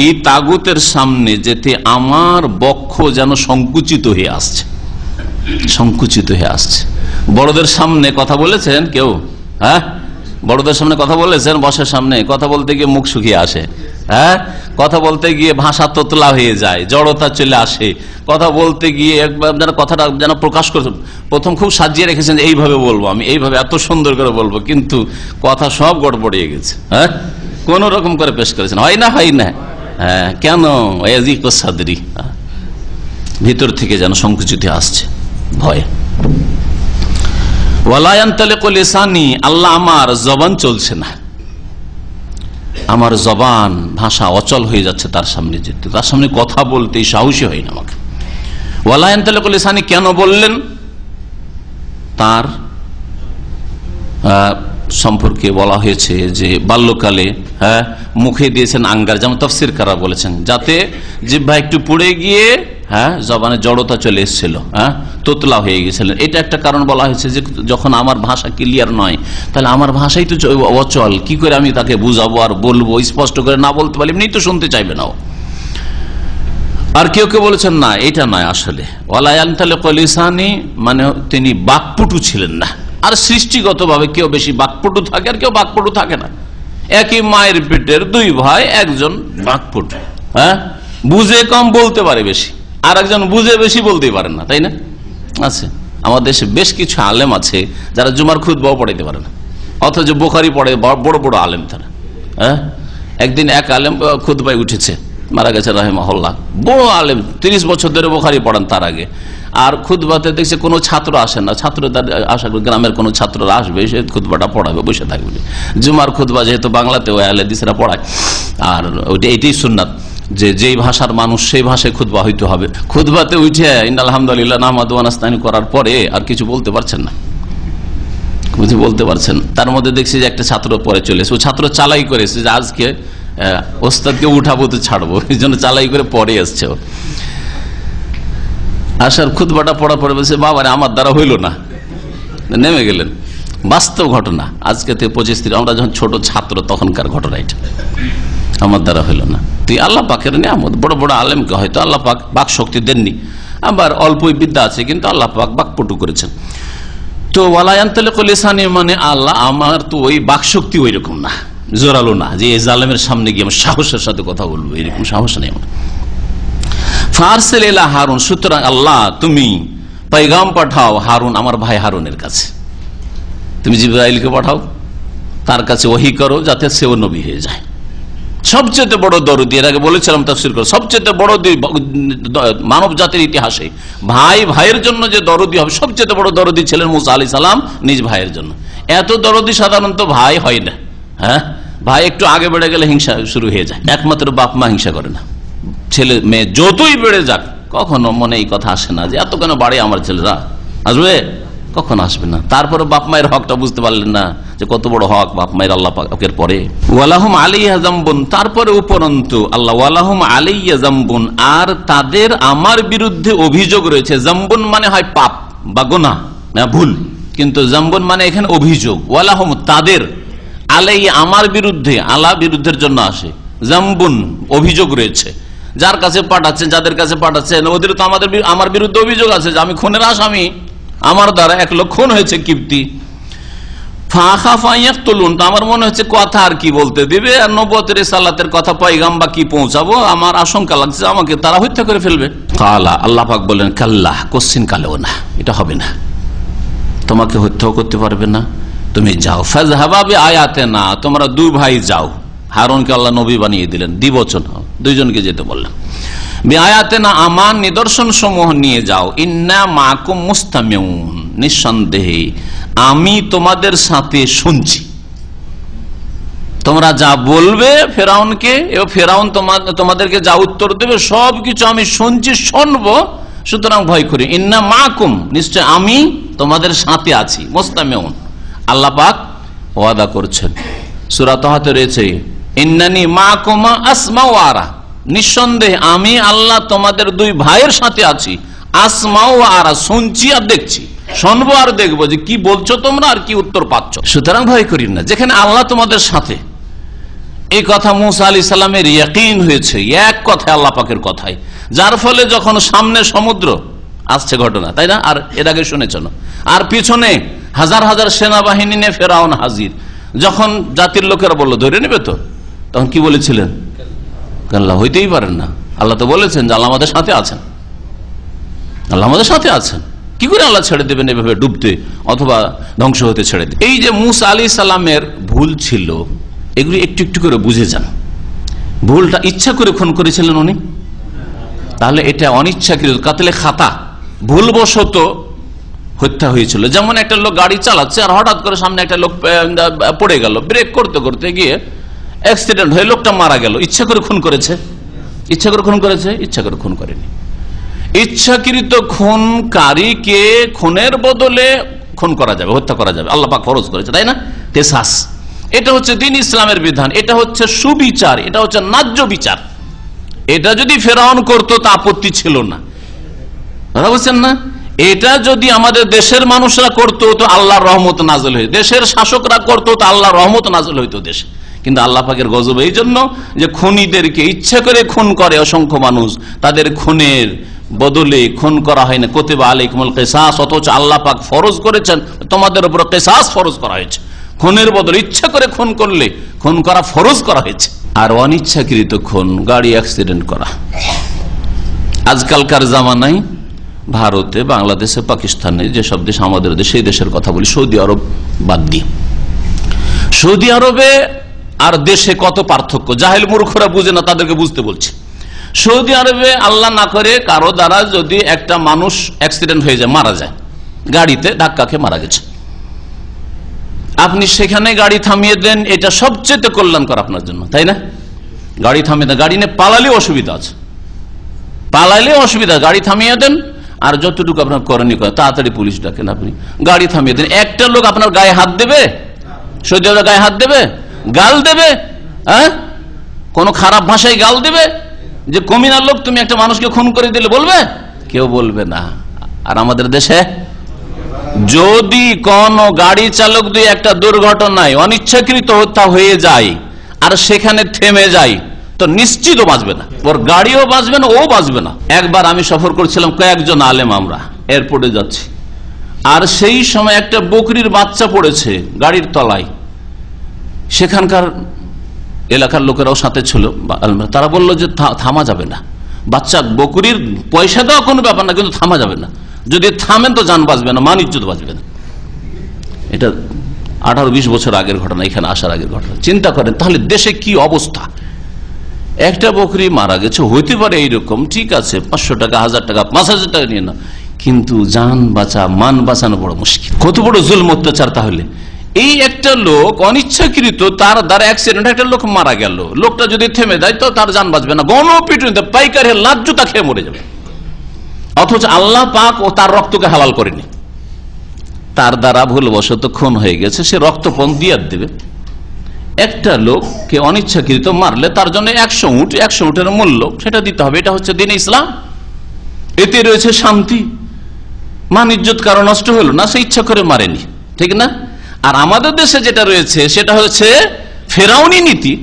[SPEAKER 3] এই তাগুতের সামনে যেতে আমার বক্ষ যেন সংকুচিত হয়ে আসছে, সংকুচিত হয়ে আসছে। বড়দের সামনে কথা বলেছেন কেউ? বড়দের সামনে কথা বলেছেন? বসের সামনে কথা বলতে গিয়ে মুখ শুকিয়ে আসে, কথা বলতে গিয়ে ভাষা তোতলা হয়ে যায়, জড়তা চলে আসে, কথা বলতে গিয়ে একবার যেন কথাটা যেন প্রকাশ করছে, প্রথম খুব সাজিয়ে রেখেছেন এইভাবে বলবো, আমি এইভাবে এত সুন্দর করে বলবো, কিন্তু কথা সব গড়বড়িয়ে গেছে, কোন রকম করে পেশ করেছেন, হয় না, হয় না, কেন? ওয়ায়াযিকু সাদরি, ভিতর থেকে যেন সংকুচিত আসছে ভয়। ওয়ালা ইয়ানতালিকু লিসানি, আল্লাহ আমার জবান চলছে না, আমার জবান ভাষা অচল হয়ে যাচ্ছে তার সামনে যেতে, তার সামনে কথা বলতে সাহসী হয় না আমাকে। ওয়ালা ইয়ানতালিকু লিসানি কেন বললেন? তার সম্পর্কে বলা হয়েছে যে বাল্যকালে মুখে দিয়েছেন আঙ্গার, যেমন তাফসীরকাররা বলেছেন, যাতে জিহ্বা একটু পুড়ে গিয়ে জবানে জড়তা চলে এসেছিল, তোতলা হয়ে গেছিলেন। এটা একটা কারণ বলা হয়েছে যে যখন আমার ভাষা ক্লিয়ার নয়, তাহলে আমার ভাষাই তো অচল, কি করে আমি তাকে বুঝাবো আর বলবো, স্পষ্ট করে না বলতে পারি, এমনি তো শুনতে চাইবে না। আর কেউ কেউ বলেছেন না, এটা নয় আসলে, ওয়ালা ইয়ানতালিকু লিসানি মানে তিনি বাকপটু ছিলেন না। আর সৃষ্টিগতভাবে কেউ বেশি বাকপটু থাকে আর কেউ বাকপটু থাকে না। একই মায়ের পেটের 2 ভাই, একজন বাকপটু, বুঝে কম বলতে পারে বেশি, আর একজন বুঝে বেশি বলতেই পারেন না, তাই না? আছে আমাদের দেশে বেশ কিছু আলেম আছে যারা জুমার খুতবাও পড়াইতে পারে না, অথচ বুখারী পড়ে, বড় বড় আলেম তারা। হ্যাঁ, একদিন এক আলেম খুতবায় উঠেছে, মারা গেছে রাহিমাহুল্লাহ, বড় আলেম, 30 বছর ধরে বুখারী পড়ান তার আগে। আর খুতবাতে দেখছে কোনো ছাত্র আসে না, ছাত্র আশা করি গ্রামের কোনো ছাত্ররা আসবে, সে খুতবাটা পড়াবে, বসে থাকবে। জুমার খুতবা যেহেতু বাংলাতে ওই আহলে হাদিসরা পড়ায়, আর ওইটা এটাই সুন্নাত যে যেই ভাষার মানুষ সেই ভাষায় খুতবা হইতে হবে। খুতবাতে উঠে আলহামদুলিল্লাহ নাহমাদু ওয়া নাস্তাইনু করার পরে আর কিছু বলতে পারছেন না, কিছু বলতে পারছেন। তার মধ্যে দেখছি যে একটা ছাত্র পরে চলেছে, ও ছাত্র চালাই করেছে যে আজকে ওস্তাদকে উঠাবো তো ছাড়বো, এই জন্য চালাই করে পরে আসছে। আসার খুতবাটা পড়ার পরে বলছে, বাবারে আমার দ্বারা হইল না, নেমে গেলেন। বাস্তব ঘটনা, আজকে থেকে 25-30 আমরা যখন ছোট ছাত্র তখনকার ঘটনা এটা, আমার দ্বারা হইল না। তুই আল্লাহ পাকের নিয়ামত, বড় বড় আলেমকে হয়তো আল্লাহ পাক বাক শক্তি দেননি, আবার অল্পই বিদ্যা আছে, কিন্তু আল্লাহ পাক বাকপটু করেছেন। তো ওয়ালায়ান্তালিকুলিসানি মানে আল্লাহ, আমার তো ওই বাক শক্তি ওই রকম না, জোরালো না যে এই জালেমের সামনে গিয়ে আমার সাহসের সাথে কথা বলবো, এরকম সাহস নেই আমার। ফারসিল ইলা হারুন, সুতরাং আল্লাহ তুমি পয়গাম পাঠাও হারুন, আমার ভাই হারুনের কাছে। তুমি জিবরাইলকে পাঠাও, তার কাছে ওহী করো, যাতে সেও নবী হয়ে যায়। সবচেয়ে বড় দরদি, এর আগে বলেছিলাম তাফসীর করে, সবচেয়ে বড় মানব জাতির ইতিহাসে ভাই ভাইয়ের জন্য যে দরদি হবে, সবচেয়ে বড় দরদি ছিলেন মুসা আলাইহিস সালাম নিজ ভাইয়ের জন্য। এত দরদি সাধারণত ভাই হয় না। হ্যাঁ, ভাই একটু আগে বেড়ে গেলে হিংসা শুরু হয়ে যায়। একমাত্র বাপ মা হিংসা করে না, ছেলে মেয়ে যতই বেড়ে যাক কখনো মনে এই কথা আসে না যে এত কেন বাড়ে আমার ছেলেরা, আসবে? কখন আসবে না। তারপরে বাপ মায়ের হকটা বুঝতে পারলেন না যে কত বড় হক বাপ মায়ের আল্লাহ পাকের পরে। ওয়ালাহুম আলাইহা যামবুন, তারপরে উপরন্তু আল্লাহ ওয়ালাহুম আলাইহা যামবুন, আর তাদের আমার বিরুদ্ধে অভিযোগ রয়েছে। যামবুন মানে হয় পাপ বা গুনাহ, না ভুল, কিন্তু যামবুন মানে এখানে অভিযোগ। ওয়ালাহুম তাদের, আলাই আমার বিরুদ্ধে, আলা বিরুদ্ধের জন্য আসে, যামবুন অভিযোগ রয়েছে। যার কাছে পাঠাচ্ছেন, যাদের কাছে পাঠাচ্ছেন, ওদের তো আমার বিরুদ্ধে অভিযোগ আছে যে আমি খুনের আসামি, আমার দ্বারা 1 লক্ষ খুন হয়েছে কিপ্তি। ফাখাফায়াকতুলুন, তো আমার মনে হচ্ছে কথা আর কি বলতে দিবে, আর নবুয়তের রিসালাতের কথা পয়গাম বা কি পৌঁছাবো, আমার আশঙ্কা লাগছে আমাকে তারা হত্যা করে ফেলবে। কালা, আল্লাহ পাক বলেন, কাল্লা, কোশ্চিন কালেও না, এটা হবে না, তোমাকে হত্যাও করতে পারবে না, তুমি যাও। ফাযহাবা বিআয়াতিনা, তোমরা 2 ভাই যাও। হারুনকে আল্লাহ নবী বানিয়ে দিলেন, দ্বিবচন, 2 জনকে যেতে বললেন। বিআয়াতিনা, আমার নিদর্শন সমূহ নিয়ে যাও। ইন্না মাকুম মুস্তামিউন, নিঃসন্দেহে আমি তোমাদের সাথে শুনছি। তোমরা যা বলবে ফেরাউনকে, এবং ফেরাউন তোমাদেরকে যা উত্তর দেবে সবকিছু আমি শুনছি, শুনবো, সুতরাং ভয় করি। ইন্না মাকুম, নিশ্চয় আমি তোমাদের সাথে আছি। মুস্তামিউন, আল্লাহ পাক ওয়াদা করছেন, সূরা তাহাতে রয়েছে, ইন্নানি মাকুমা আসমাউ ওয়া আরা, নিঃসন্দেহে আমি আল্লাহ তোমাদের 2 ভাইয়ের সাথে আছি। আসমাউ ওয়া আরা, শুনছি আর দেখছি, শুনবো আর দেখবো যে কি বলছো তোমরা আর কি উত্তর পাচ্ছ, সুতরাং ভয় করি না। যেখানে আল্লাহ তোমাদের সাথে, এই কথা মুসা আলাইহিস সালামের ইয়াকিন হয়েছে এক কথায়, আল্লাহ পাকের কথায়, যার ফলে যখন সামনে সমুদ্র আসছে ঘটনা, তাই না, আর এর আগে শুনেছ না, আর পিছনে হাজার হাজার সেনাবাহিনী নিয়ে ফেরাউন হাজির, যখন জাতির লোকেরা বললো ধরে নেবে, তো তখন কি বলেছিলেন? আল্লাহ হইতেই পারেন না, আল্লাহ তো বলেছেন যে আল্লাহ আমাদের সাথে আছেন, আল্লাহ আমাদের সাথে আছেন, কি করে আল্লাহ ছেড়ে দেবেন এভাবে ডুবতে অথবা ধ্বংস হতে ছেড়ে দেবেন? এই যে মুসা আলাইহিস সালামের ভুল ছিল, এগুলি একটু একটু করে বুঝে যান। ভুলটা ইচ্ছা করে খুন করেছিলেন উনি, তাহলে এটা অনিচ্ছাকৃত কাতলে খাতা, ভুলবশত হত্যা হয়েছিল। যেমন একটা লোক গাড়ি চালাচ্ছে আর হঠাৎ করে সামনে একটা লোক পড়ে গেল, ব্রেক করতে করতে গিয়ে অ্যাক্সিডেন্ট হয়ে লোকটা মারা গেল। ইচ্ছা করে খুন করেছে? ইচ্ছা করে খুন করেছে? ইচ্ছা করে খুন করেনি। ইচ্ছাকৃত খুনকারীকে খুনের বদলে খুন করা যাবে, হত্যা করা যাবে, আল্লাহ পাক ফরজ করেছে, তাই না? কিসাস, এটা হচ্ছে দ্বীন ইসলামের বিধান, এটা হচ্ছে সুবিচার, এটা হচ্ছে ন্যায্য বিচার। এটা যদি ফেরাউন করতো তা আপত্তি ছিল না, কথা বলছেন না? এটা যদি আমাদের দেশের মানুষরা করতো তো আল্লাহর রহমত নাযিল হইতো, দেশের শাসকরা করতো তো আল্লাহর রহমত নাযিল হইতো দেশে। কিন্তু আল্লাহ পাকের গজব এই জন্য যে খুনিদেরকে ইচ্ছা করে খুন করে অসংখ্য মানুষ, তাদের খুনের বদলে খুন করা হয় না। কুতিবা আলাইকুমুল কিসাস, অথচ আল্লাহ পাক ফরজ করেছেন তোমাদের উপর কিসাস ফরজ করা হয়েছে। খুনের বদলে ইচ্ছা করে খুন করলে খুন করা ফরজ করা হয়েছে। আর অনিচ্ছাকৃত খুন, গাড়ি অ্যাক্সিডেন্ট করা। আজকালকার জামানায় ভারতে, বাংলাদেশে, পাকিস্তানে, যেসব দেশ আমাদের দেশ, সেই দেশের কথা বলি, সৌদি আরব বাদ দিয়ে, সৌদি আরবে আর দেশে কত পার্থক্য, জাহেল মূর্খরা বুঝে না, তাদেরকে বুঝতে বলছে। সৌদি আরবে আল্লাহ না করে কারো দ্বারা যদি একটা মানুষ অ্যাক্সিডেন্ট হয়ে যায়, মারা যায়, গাড়িতে ধাক্কা খেয়ে মারা গেছে, আপনি সেখানে গাড়ি থামিয়ে দেন, এটা সবচেয়ে কল্যাণকর আপনার জন্য, তাই না? গাড়ি থামিয়ে দেন, গাড়ি নিয়ে পালালে অসুবিধা আছে, পালাইলে অসুবিধা, গাড়ি থামিয়ে দেন, আর যতটুকু আপনার করণীয় করে তাড়াতাড়ি পুলিশ ডাকেন, আপনি গাড়ি থামিয়ে দেন। একটা লোক আপনার গায়ে হাত দেবে, সৌদি আরবে গায়ে হাত দেবে, গাল দেবে, হ্যাঁ, কোন খারাপ ভাষায় গাল দেবে, যে কমিনার লোক তুমি একটা মানুষকে খুন করে দিলে, বলবে? কেউ বলবে না। আর আমাদের দেশে যদি কোন গাড়ি চালক দিয়ে একটা দুর্ঘটনায় অনিচ্ছাকৃত হত্যা হয়ে যায় আর সেখানে থেমে যায়, তো নিশ্চিত বাঁচবে না, ওর গাড়িও বাঁচবে না, ও বাঁচবে না। একবার আমি সফর করছিলাম, কয়েকজন আলেম, আমরা এয়ারপোর্টে যাচ্ছি, আর সেই সময় একটা বকরির বাচ্চা পড়েছে গাড়ির তলায়। সেখানকার এলাকার লোকেরাও সাথে ছিল, তারা বললো যে থামা যাবে না, বাচ্চা বকরির পয়সা দেওয়া কোনো ব্যাপার না, কিন্তু থামা যাবে না, যদি থামেন তো যান বাঁচবে না, মান ইজ্জত বাঁচবে না। এটা 18-20 বছর আগের ঘটনা, এখানে আসার আগের ঘটনা। চিন্তা করেন তাহলে দেশে কি অবস্থা। একটা বকরি মারা গেছে, হইতে পারে এইরকম, ঠিক আছে, 500 টাকা, 1000 টাকা, 5000 টাকা নিয়ে না, কিন্তু জান বাঁচা, মান বাঁচানো বড় মুশকিল। কত বড় জুলম অত্যাচার। তাহলে এই একটা লোক অনিচ্ছাকৃত, তার দ্বারা অ্যাক্সিডেন্ট, একটা লোক মারা গেল, লোকটা যদি থেমে দেয় তো তার জান বাঁচবে না, গণপিটুনিতে পাইকারি লাত জুতা খেয়ে মরে যাবে। অথচ আল্লাহ পাক ও তার রক্তকে হালাল করেনি, তার দ্বারা ভুলবশত খুন হয়ে গেছে, সে রক্তপণ দিয়ে দেবে। একটা লোককে অনিচ্ছাকৃত মারলে তার জন্য 100 উট, 100 উটের মূল্য সেটা দিতে হবে। এটা হচ্ছে দ্বীন ইসলাম, এতে রয়েছে শান্তি, মান ইজ্জত কারো নষ্ট হলো না, সে ইচ্ছা করে মারেনি, ঠিক না? আর আমাদের দেশে যেটা রয়েছে সেটা হচ্ছে ফেরাউনি নীতি।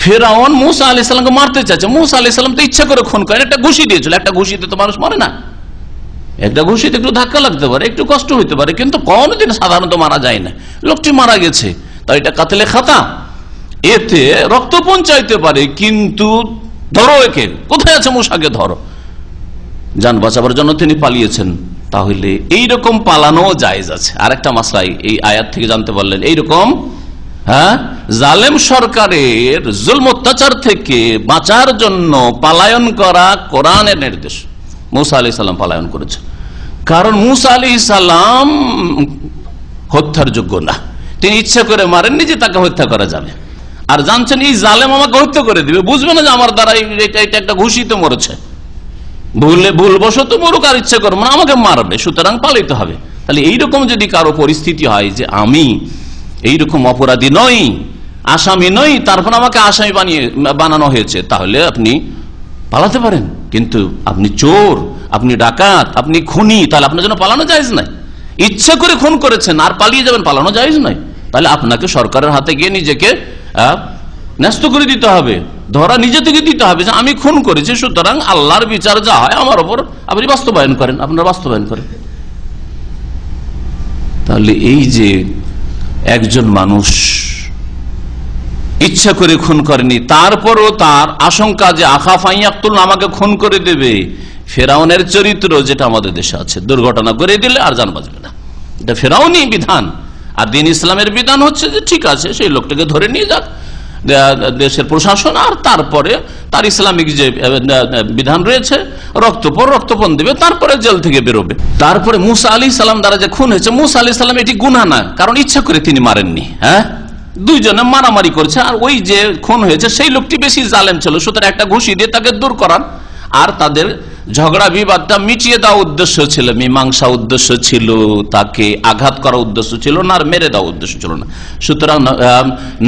[SPEAKER 3] ফেরাউন মুসা আলাইহিস সালামকে মারতে চাইছে, মুসা আলাইহিস সালাম তো ইচ্ছা করে খুন করেন, একটা ঘুষি দিয়েছিল। একটা ঘুষিতে তো মানুষ মরে না, একটা ঘুষিতে একটু ধাক্কা লাগতে পারে, একটু কষ্ট হইতে পারে, কিন্তু কোনদিন সাধারণত মারা যায় না। লোকটি মারা গেছে, তাই এটা কাতলে খাতা, এতে রক্তপণ চাইতে পারে, কিন্তু ধরো একে, কোথায় আছে মুসাকে, ধরো। জান বাঁচাবার জন্য তিনি পালিয়েছেন, তাহলে এইরকম পালানো জায়েজ আছে। আর একটা মাসলা এই আয়াত থেকে জানতে পারলেন, এইরকম জালেম সরকারের জুলম অত্যাচার থেকে বাঁচার জন্য পালায়ন করা কোরআনের নির্দেশ। মুসা আলাইহিস সালাম পালায়ন করেছে, কারণ মুসা আলাইহিস সালাম হত্যার যোগ্য না, তিনি ইচ্ছা করে মারেননি যে তাকে হত্যা করা যাবে। আর জানছেন এই জালেম আমাকে হত্যা করে দিবে, বুঝবে না যে আমার দ্বারা এটা একটা ঘুষিতে মরেছে, ভুলবশত মরুক, আর ইচ্ছা করবো না, আমাকে মারবে, সুতরাং পালাইতে হবে। তাহলে এইরকম যদি কারো পরিস্থিতি হয় যে আমি এইরকম অপরাধী নই, আসামি নই, তারপর আমাকে আসামি বানানো হয়েছে, তাহলে আপনি পালাতে পারেন। কিন্তু আপনি চোর, আপনি ডাকাত, আপনি খুনি, তাহলে আপনার জন্য পালানো জায়েজ নাই। ইচ্ছা করে খুন করেছেন আর পালিয়ে যাবেন, পালানো জায়েজ নাই। তাহলে আপনাকে সরকারের হাতে গিয়ে নিজেকে ন্যস্ত করে দিতে হবে, ধরা নিজে থেকে দিতে হবে যে আমি খুন করেছি, সুতরাং আল্লাহর বিচার যা হয় আমার ওপর আপনি বাস্তবায়ন করেন, আপনারা বাস্তবায়ন করেন। তাহলে এই যে একজন মানুষ ইচ্ছা করে খুন করেনি, তারপরও তার আশঙ্কা যে আখাফাইয়াক্তুল, আমাকে খুন করে দেবে, ফেরাউনের চরিত্র যেটা আমাদের দেশে আছে, দুর্ঘটনা করে দিলে আর জান বাঁচবে না, এটা ফেরাউনি বিধান। আর দ্বীন ইসলামের বিধান হচ্ছে যে ঠিক আছে, সেই লোকটাকে ধরে নিয়ে যাক দেশের প্রশাসন, আর তারপরে তার ইসলামিক যে বিধান রয়েছে, রক্তপণ দেবে, তারপরে জেল থেকে বেরোবে। তারপরে মুসা আলাইহিস সালাম দ্বারা যে খুন হয়েছে, মুসা আলাইহিস সালাম এটি গুনাহ না, কারণ ইচ্ছা করে তিনি মারেননি। দুইজনে মারামারি করছে, আর ওই যে খুন হয়েছে সেই লোকটি বেশি জালেম ছিল, সুতরাং একটা ঘুষি দিয়ে তাকে দূর করান, আর তাদের ঝগড়া বিবাদটা মিটিয়ে দেওয়া উদ্দেশ্য ছিল, মীমাংসা উদ্দেশ্য ছিল, তাকে আঘাত করা উদ্দেশ্য ছিল না, আর মেরে দেওয়া উদ্দেশ্য ছিল না। সুতরাং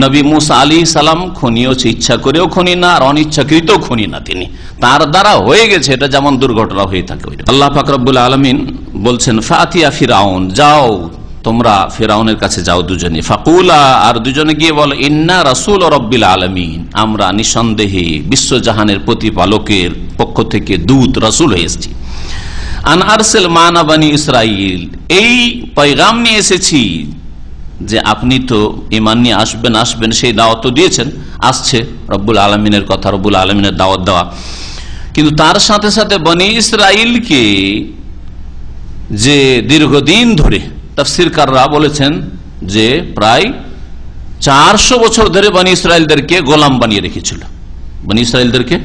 [SPEAKER 3] নবী মুসা আলাইহিস সালাম খুনিও ইচ্ছা করেও খুনি না, আর অনিচ্ছাকৃত খুনি না, তিনি তার দ্বারা হয়ে গেছে, এটা যেমন দুর্ঘটনা হয়ে থাকে। আল্লাহ পাক রব্বুল আলামিন বলছেন, ফাতিয়া ফিরাউন, যাও তোমরা ফিরাউনের কাছে যাও দুজনে, ফাকুলা, আর দুজনে গিয়ে বলো, ইন্না রাসূল রাব্বিল আলামিন, আমরা নিঃসন্দেহে বিশ্বজাহানের প্রতিপালকের পক্ষ থেকে দূত রাসূল হয়ে এসেছি। আন আরসিল মানা বনি ইসরাইল, এই পয়গাম নিয়ে এসেছি যে আপনি তো ঈমান নিয়ে আসবেন সেই দাওয়াত তো দিয়েছেন, আসছে রব্বুল আলামিনের কথা, রব্বুল আলামিনের দাওয়াত দেওয়া। কিন্তু তার সাথে সাথে বনি ইসরাইলকে যে দীর্ঘদিন ধরে তাফসীরকাররা বলেছেন যে প্রায় 400 বছর ধরে বনি ইসরাইলদেরকে গোলাম বানিয়ে রেখেছিল, বনি ইসরাইলদেরকে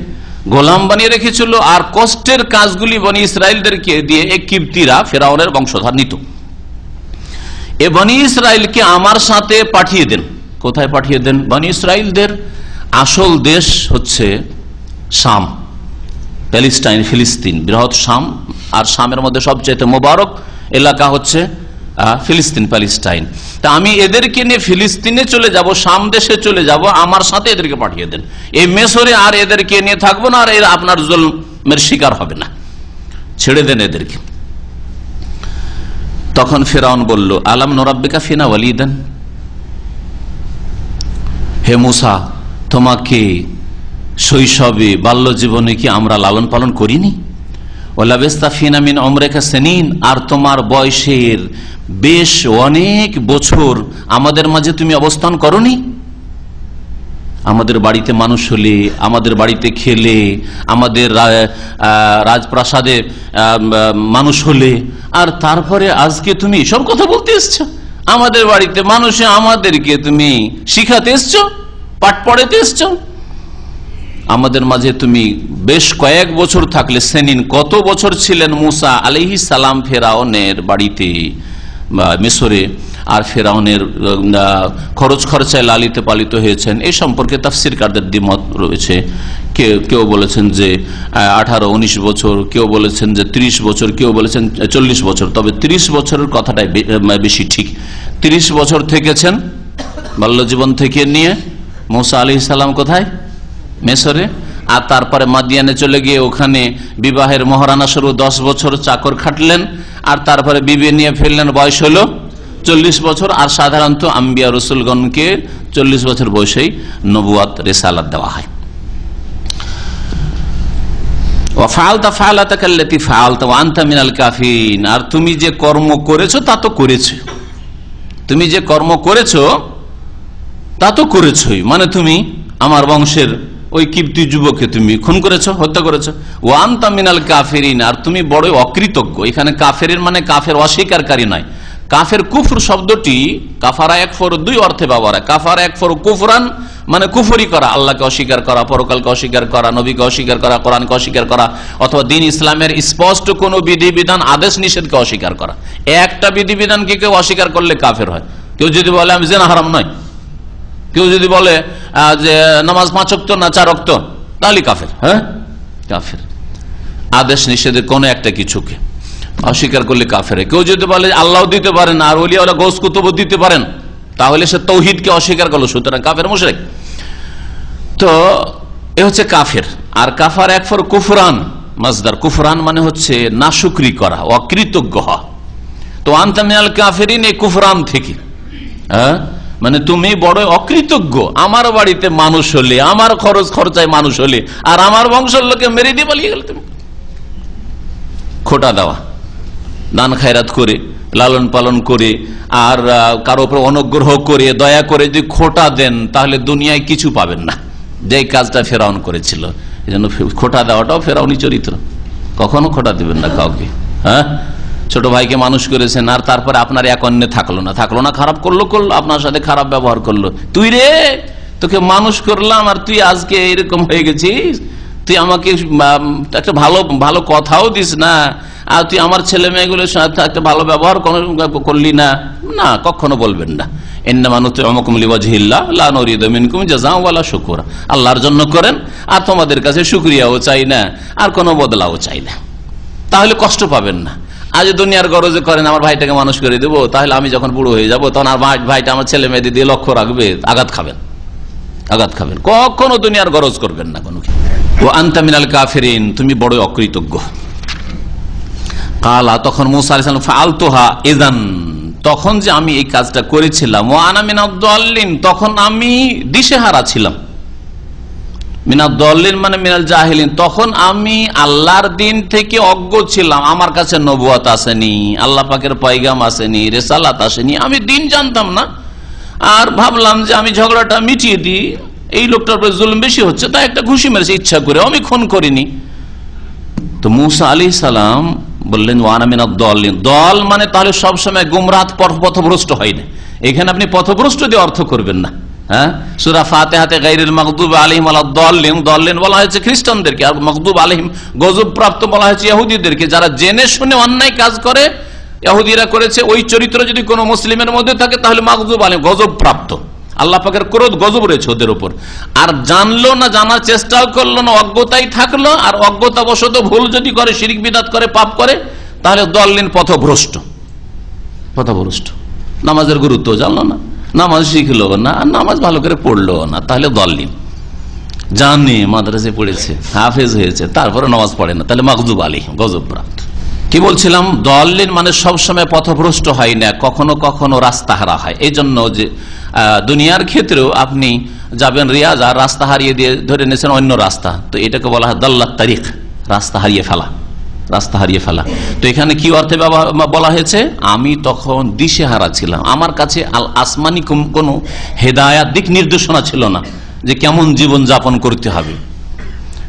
[SPEAKER 3] গোলাম বানিয়ে রেখেছিল। আর কষ্টের কাজগুলি বনি ইসরাইলদেরকে দিয়ে এক কিপ্তিরা ফেরাউনের বংশধর নিত। এ বনি ইসরাইলকে আমার সাথে পাঠিয়ে দেন। কোথায় পাঠিয়ে দেন? বনি ইসরাইলদের আসল দেশ হচ্ছে শাম, প্যালেস্টাইন, ফিলিস্তিন, বৃহৎ শাম। আর শামের মধ্যে সবচেয়ে মোবারক এলাকা হচ্ছে ফিলিস্তিন, প্যালেস্টাইন। তা আমি এদেরকে নিয়ে ফিলিস্তিনে চলে যাব, শাম দেশে চলে যাব, আমার সাথে এদেরকে পাঠিয়ে দেন। এই মেসরে আর এদেরকে নিয়ে থাকবো না, আর এরা আপনার জুলমের শিকার হবে না, ছেড়ে দেন এদেরকে। তখন ফিরআউন বলল, আলাম নুরাব্বিকা ফিনা ওয়ালিদান, হে মূসা, তোমাকে শৈশবে বাল্য জীবনে কি আমরা লালন পালন করিনি? ওয়ালাবিস্তা ফিনা মিন উমরিকা সিনিন, আর তোমার বয়সের বেশ অনেক বছর আমাদের মাঝে তুমি অবস্থান করনি? আমাদের বাড়িতে মানুষ হলে, আমাদের বাড়িতে খেলে, আমাদের রাজপ্রাসাদে মানুষ হলে, আর তারপরে আজকে তুমি সব কথা বলতে এসছো? আমাদের বাড়িতে মানুষে আমাদেরকে তুমি শিখাতে এসছো, পাঠ পড়াতে এসছো। আমাদের মাঝে তুমি বেশ কয়েক বছর থাকলে। সেনিন, কত বছর ছিলেন মুসা আলাইহিস সালাম ফেরাউনের বাড়িতে মিশরে, আর ফেরাউনের খরচ খরচায় লালিত পালিত হয়েছেন? এই সম্পর্কে তাফসীরকারদের দ্বিমত রয়েছে। কেউ বলেছেন যে 18-19 বছর, কেউ বলেছেন যে 30 বছর, কেউ বলেছেন 40 বছর। তবে 30 বছরের কথাটাই বেশি ঠিক। 30 বছর থেকেছেন বাল্যজীবন থেকে নিয়ে মুসা আলাইহিস সালাম কোথায়? মিশরে। আর তারপরে মাদিয়ানে চলে গিয়ে ওখানে বিবাহের মহারানা শুরু, 10 বছর চাকর খাটলেন, আর তারপরে বিবে নিয়ে ফেললেন, বয়স হলো 40 বছর। আর সাধারণত আম্বিয়া রসুলগণকে 40 বছর বয়সেই নবুয়াত রিসালাত দেওয়া হয়। আর তুমি যে কর্ম করেছো তা তো করেছো, তুমি যে কর্ম করেছো তা তো করেছোই, মানে তুমি আমার বংশের ওই কিপ্তি যুবককে তুমি খুন করেছো, হত্যা করেছো। ও আনতা মিনাল কাফিরিন, আর তুমি বড় অকৃতজ্ঞ। এখানে কাফেরিন মানে কাফের অস্বীকারী নয়। কাফের কুফর শব্দটি কাফারা একফর 2 অর্থে ব্যবহার হয়। কাফারা একফর কুফরান মানে কুফরি করা, আল্লাহকে অস্বীকার করা, পরকালকে অস্বীকার করা, নবীকে অস্বীকার করা, কোরআনকে অস্বীকার করা, অথবা দ্বীন ইসলামের স্পষ্ট কোন বিধিবিধান, আদেশ নিষেধকে অস্বীকার করা। একটা বিধিবিধানকে কেউ অস্বীকার করলে কাফের হয়। কেউ যদি বলে আমি জিনা হারাম নয়, কেউ যদি বলে যে নামাজ 5 ওয়াক্ত না 4 ওয়াক্ত, তাহলে কাফের। হ্যাঁ, কাফের। আদেশ নিষেধের কোন একটা কিছুকে অস্বীকার করলে কাফের। কেউ যদি বলে আল্লাহ দিতে পারেন আর ওলিয়া ওয়ালা গৌস কুতুব দিতে পারেন, তাহলে সে তৌহিদকে অস্বীকার করলো, সুতরাং কাফের মুশরিক। তো এ হচ্ছে কাফের। আর কাফার একফর কুফরান মাজদার, কুফরান মানে হচ্ছে নাশুকরি করা, অকৃতজ্ঞ হওয়া। তো আনতা মিনাল কাফিরিন এই কুফরান থেকে, হ্যাঁ, মানে তুমি বড় অকৃতজ্ঞ। আমার বাড়িতে মানুষ হলে, আমার খরচ খরচায় মানুষ হলে, আর আমার বংশের লোকে মেরে দিয়ে পালিয়ে গেলে তুমি। খোটা দেওয়া, দান খায়রাত করে, লালন পালন করে, আর কারো উপর অনুগ্রহ করে, দয়া করে যদি খোটা দেন, তাহলে দুনিয়ায় কিছু পাবেন না। যে কাজটা ফেরাউন করেছিল, এই জন্য খোটা দেওয়াটাও ফেরাউনি চরিত্র। কখনো খোটা দিবেন না কাউকে। হ্যাঁ, ছোট ভাইকে মানুষ করেছেন, আর তারপরে আপনার এক অন্যে থাকলো না, খারাপ করলো, আপনার সাথে খারাপ ব্যবহার করলো। তুই রে, তোকে মানুষ করলাম আর তুই আজকে এরকম হয়ে গেছিস, তুই আমাকে একটা ভালো কথাও দিস না, আর তুই আমার ছেলে মেয়েগুলোর সাথে একটা ভালো ব্যবহার করলি না। না, কখনো বলবেন না। আল্লাহর জন্য করেন, আর তোমাদের কাছে শুকরিয়াও চাই না, আর কোনো বদলাও চাই না, তাহলে কষ্ট পাবেন না। আজ দুনিয়ার গরজে করেন আমার ভাইটাকে মানুষ করে দেবো, তাহলে আমি যখন বুড়ো হয়ে যাবো তখন আর ভাইটা আমার ছেলে মেয়েদের দিয়ে লক্ষ্য রাখবে, আঘাত খাবেন। কখনো দুনিয়ার গরজ করবেন না কোনো। ও আনতা মিনাল কাফিরিন, তুমি বড় অকৃতজ্ঞ। কালা, তখন মুসা আলাইহিস সালাম ফাআলতুহা ইযান, তখন যে আমি এই কাজটা করেছিলাম, ওয়া আনা মিনাদ দাল্লিন, তখন আমি দিশেহারা ছিলাম। মিনাদ দাল্লিন মানে মিনাল জাহিলিন, তখন আমি আল্লাহর দিন থেকে অজ্ঞ ছিলাম। আমার কাছে নবুয়ত আসেনি, আল্লাহ পাকের পয়গাম আসেনি, রিসালাত আসেনি, আমি দিন জানতাম না। আর ভাবলাম যে আমি ঝগড়াটা মিটিয়ে দিই, এই লোকটার উপরে জুলুম বেশি হচ্ছে, তাই একটা ঘুষি মেরেছে ইচ্ছা করে, আমি খুন করিনি। তো মুসা আলাইহিস সালাম বললেন ওয়ানা মিনাদ দাল্লিন, দল মানে তাহলে সবসময় গুমরাহ পথভ্রষ্ট হয় না, এখানে আপনি পথভ্রষ্ট দিয়ে অর্থ করবেন না। হ্যাঁ, সূরা ফাতিহাতে গায়রিল মাগদুব আলাইহিম ওয়ালাদ দাল্লিন, দাল্লিন বলা হয়েছে খ্রিস্টানদেরকে, আর মাগদুব আলাইহিম গজব প্রাপ্ত বলা হয়েছে ইহুদিদেরকে, যারা জেনে শুনে অন্যায় কাজ করে, ইহুদিরা করেছে, ওই চরিত্র যদি কোনো মুসলিমের মধ্যে থাকে তাহলে মাগদুব আলাইহিম গজব প্রাপ্ত, আল্লাহ পাকের ক্রোধ গজব রয়েছে ওদের উপর। আর জানলো না, জানার চেষ্টাও করলো না, অজ্ঞতাই থাকলো, আর অজ্ঞতাবশত ভুল যদি করে, শিরক বিদআত করে, পাপ করে, তাহলে দাল্লিন পথভ্রষ্ট, পথভ্রষ্ট। নামাজের গুরুত্ব জানলো না, নামাজ শিখলো না, আর নামাজ ভালো করে পড়লো না, তাহলে দাল্লিন। জানে মাদ্রাসায় পড়েছে, হাফেজ হয়েছে, তারপরে নামাজ পড়ে না, তাহলে মাগদুব আলাইহিম গজব প্রাপ্ত। কি বলছিলাম, দাল্লিন মানে সবসময় পথভ্রষ্ট হয় না, কখনো কখনো রাস্তা হারা হয়। এই জন্য যে দুনিয়ার ক্ষেত্রেও আপনি যাবেন রিয়াজ, আর রাস্তা হারিয়ে দিয়ে ধরে নিয়েছেন অন্য রাস্তা, তো এটাকে বলা হয় দাল্লাত তারিখ, রাস্তা হারিয়ে ফেলা, রাস্তা হারিয়ে ফেলা। তো এখানে কি অর্থে বলা হয়েছে, আমি তখন দিশেহারা ছিলাম, আমার কাছে আসমানি কোনো হেদায়াত, দিক নির্দেশনা ছিল না যে কেমন জীবন যাপন করতে হবে,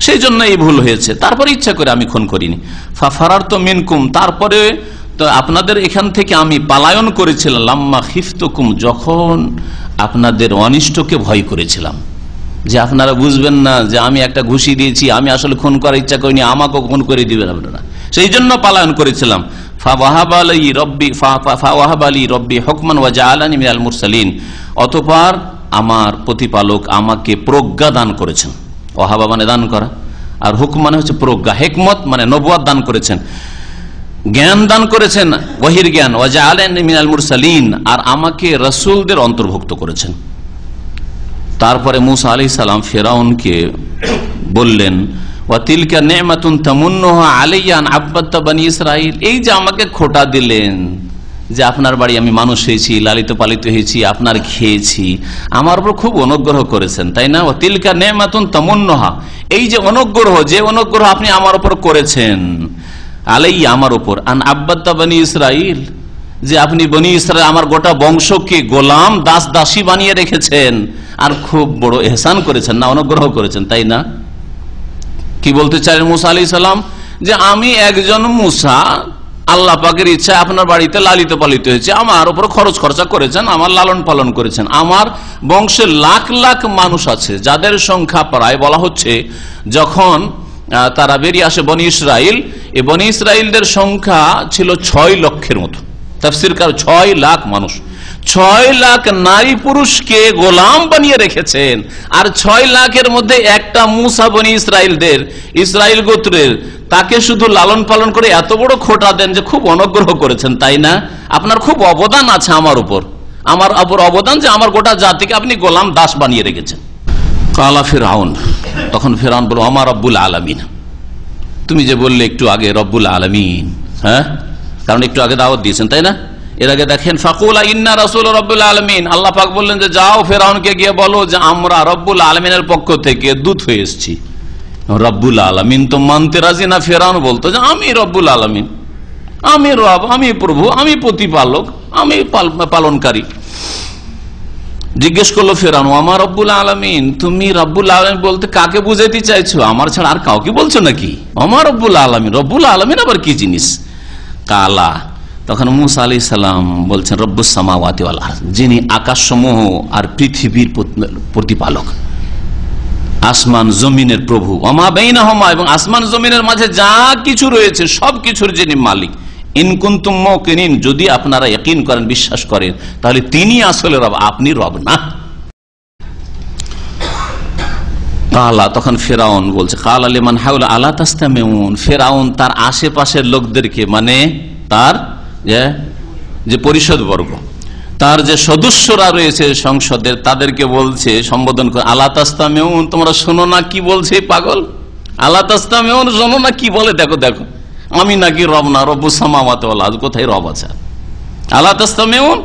[SPEAKER 3] সেই জন্য এই ভুল হয়েছে। তারপরে ইচ্ছা করে আমি খুন করিনি। ফারারতু মিনকুম, তারপরে তো আপনাদের এখান থেকে আমি পালায়ন করেছিলাম, লাম্মা খিফতুকুম, যখন আপনাদের অনিষ্টকে ভয় করেছিলাম, যে আপনারা বুঝবেন না যে আমি একটা ঘুষি দিয়েছি, আমি আসলে খুন করার ইচ্ছা করিনি, আমাকেও খুন করে দিবেন আপনারা, সেই জন্য পালায়ন করেছিলাম। ফাওয়াহাবা লি রব্বি হুকমান ওয়া জাআলানি মিনাল মুরসালিন, অতঃপর আমার প্রতিপালক আমাকে প্রজ্ঞা দান করেছেন। ওয়াহাবা মানে দান করা, আর হুকম মানে হচ্ছে প্রজ্ঞা, হিকমত মানে নবুয়ত দান করেছেন, জ্ঞান দান করেছেন, ওয়াহির জ্ঞান। ওয়া জাআলানি মিনাল মুরসালিন, আর আমাকে রাসূলদের অন্তর্ভুক্ত করেছেন। তারপরে মুসা আলাইহিস সালাম ফিরআউনকে বললেন, ওয়া তিলকা নি'মাতুন তামুন্নুহা আলাইয়া আন আব্বাদতা বনি ইসরাইল, এই যে আমাকে খোটা দিলেন যে আপনার বাড়ি আমি মানুষ হয়েছি, লালিত পালিত হয়েছি, আপনার খেয়েছি, আমার উপর খুব অনুগ্রহ করেছেন, তাই না? ওয়া তিলকা নি'মাতুন তামুন্নুহা, এই যে অনুগ্রহ, যে অনুগ্রহ আপনি আমার উপর করেছেন, আলাইয়া আমার উপর, আন আব্বাদতা বনি ইসরাইল, যে আপনি বনি ইসরাইল আমার গোটা বংশকে গোলাম দাস দাসী বানিয়ে রেখেছেন, আর খুব বড় ইহসান করেছেন না, অনুগ্রহ করেছেন, তাই না? কি বলতে চাইলেন মুসা আলাইহিস সালাম, যে আমি একজন মুসা, আল্লাহ পাকের ইচ্ছা আপনার বাড়িতে লালিত পালিত হয়েছে, আমার উপর খরচ খরচা করেছেন, আমার লালন পালন করেছেন, আমার বংশে লাখ লাখ মানুষ আছে, যাদের সংখ্যা প্রায় বলা হচ্ছে যখন তারা বেরিয়ে আসে বনি ইসরাইল, এই বনি ইসরাইলদের সংখ্যা ছিল 6 লক্ষের মতো, তাফসীরকার 6 লাখ মানুষ, 6 লাখ নারী পুরুষকে গোলাম বানিয়ে রেখেছেন, আর 6 লাখের মধ্যে একটা মুসা বনি ইসরাইলদের, ইসরাইল গোত্রের, তাকে শুধু লালন পালন করে এত বড় খোটা দেন যে খুব অনুগ্রহ করেছেন, তাই না? আপনার খুব অবদান আছে আমার উপর, আমার উপর অবদান যে আমার গোটা জাতিকে আপনি গোলাম দাস বানিয়ে রেখেছেন। কালা ফিরআউন, তখন ফিরআউন বলল, আমার রব্বুল আলামিন, তুমি যে বললে একটু আগে রব্বুল আলামিন, হ্যাঁ, কারণ একটু আগে দাওয়াত দিয়েছেন, তাই না? এর আগে দেখেন, ফাকুলা ইন্না রাসূল রব্বুল আলামিন, আল্লাহ পাক বললেন যে যাও ফিরআউনকে গিয়ে বলো যে আমরা রব্বুল আলামিনের পক্ষ থেকে দূত হয়ে এসেছি। রব্বুল আলামিন তো মানতে রাজি না, ফিরআউন বলতো যে আমি রব্বুল আলামিন, আমি রব, আমি প্রভু, আমি প্রতিপালক, আমি পালনকারী। জিজ্ঞেস করলো ফিরআউন, আমার রব্বুল আলামিন, তুমি রব্বুল আলামিন বলতে কাকে বুঝাইতে চাইছো? আমার ছাড়া আর কাউকে বলছো নাকি? আমার রব্বুল আলামিন, রব্বুল আলামিন আবার কি জিনিস? কালা, তখন মুসা আলাইহিস সালাম বলছেন, রব্বুস সামাওয়াতি ওয়াল আরদ, যিনি আকাশসমূহ আর পৃথিবীর প্রতিপালক, আসমান জমিনের প্রভু, ওমা বাইনাহুমা, এবং আসমান জমিনের মাঝে যা কিছু রয়েছে সব কিছুর যিনি মালিক। ইন কুনতুম মুকিনিন, যদি আপনারা ইয়াকিন করেন, বিশ্বাস করেন, তাহলে তিনি আসলে রব, আপনি রব না। কালা, তখন ফিরআউন বলছে, কালা লিমান হাওলা আলা তাসতামিউন, ফিরআউন তার আশেপাশের লোকদেরকে, মানে তার যে পরিষদ বর্গ, তার যে সদস্যরা রয়েছে সংসদের, তাদেরকে বলছে, সম্বোধন করে, আলা তাসতামিউন, তোমরা শোনো না কি বলছে পাগল, আলা তাসতামিউন, শোনো না কি বলে, দেখো দেখো, আমি নাকি রব না, রব্বুস সামাওয়াতি ওয়াল আরদ, কোথায় রব আছে? আলা তাসতামিউন।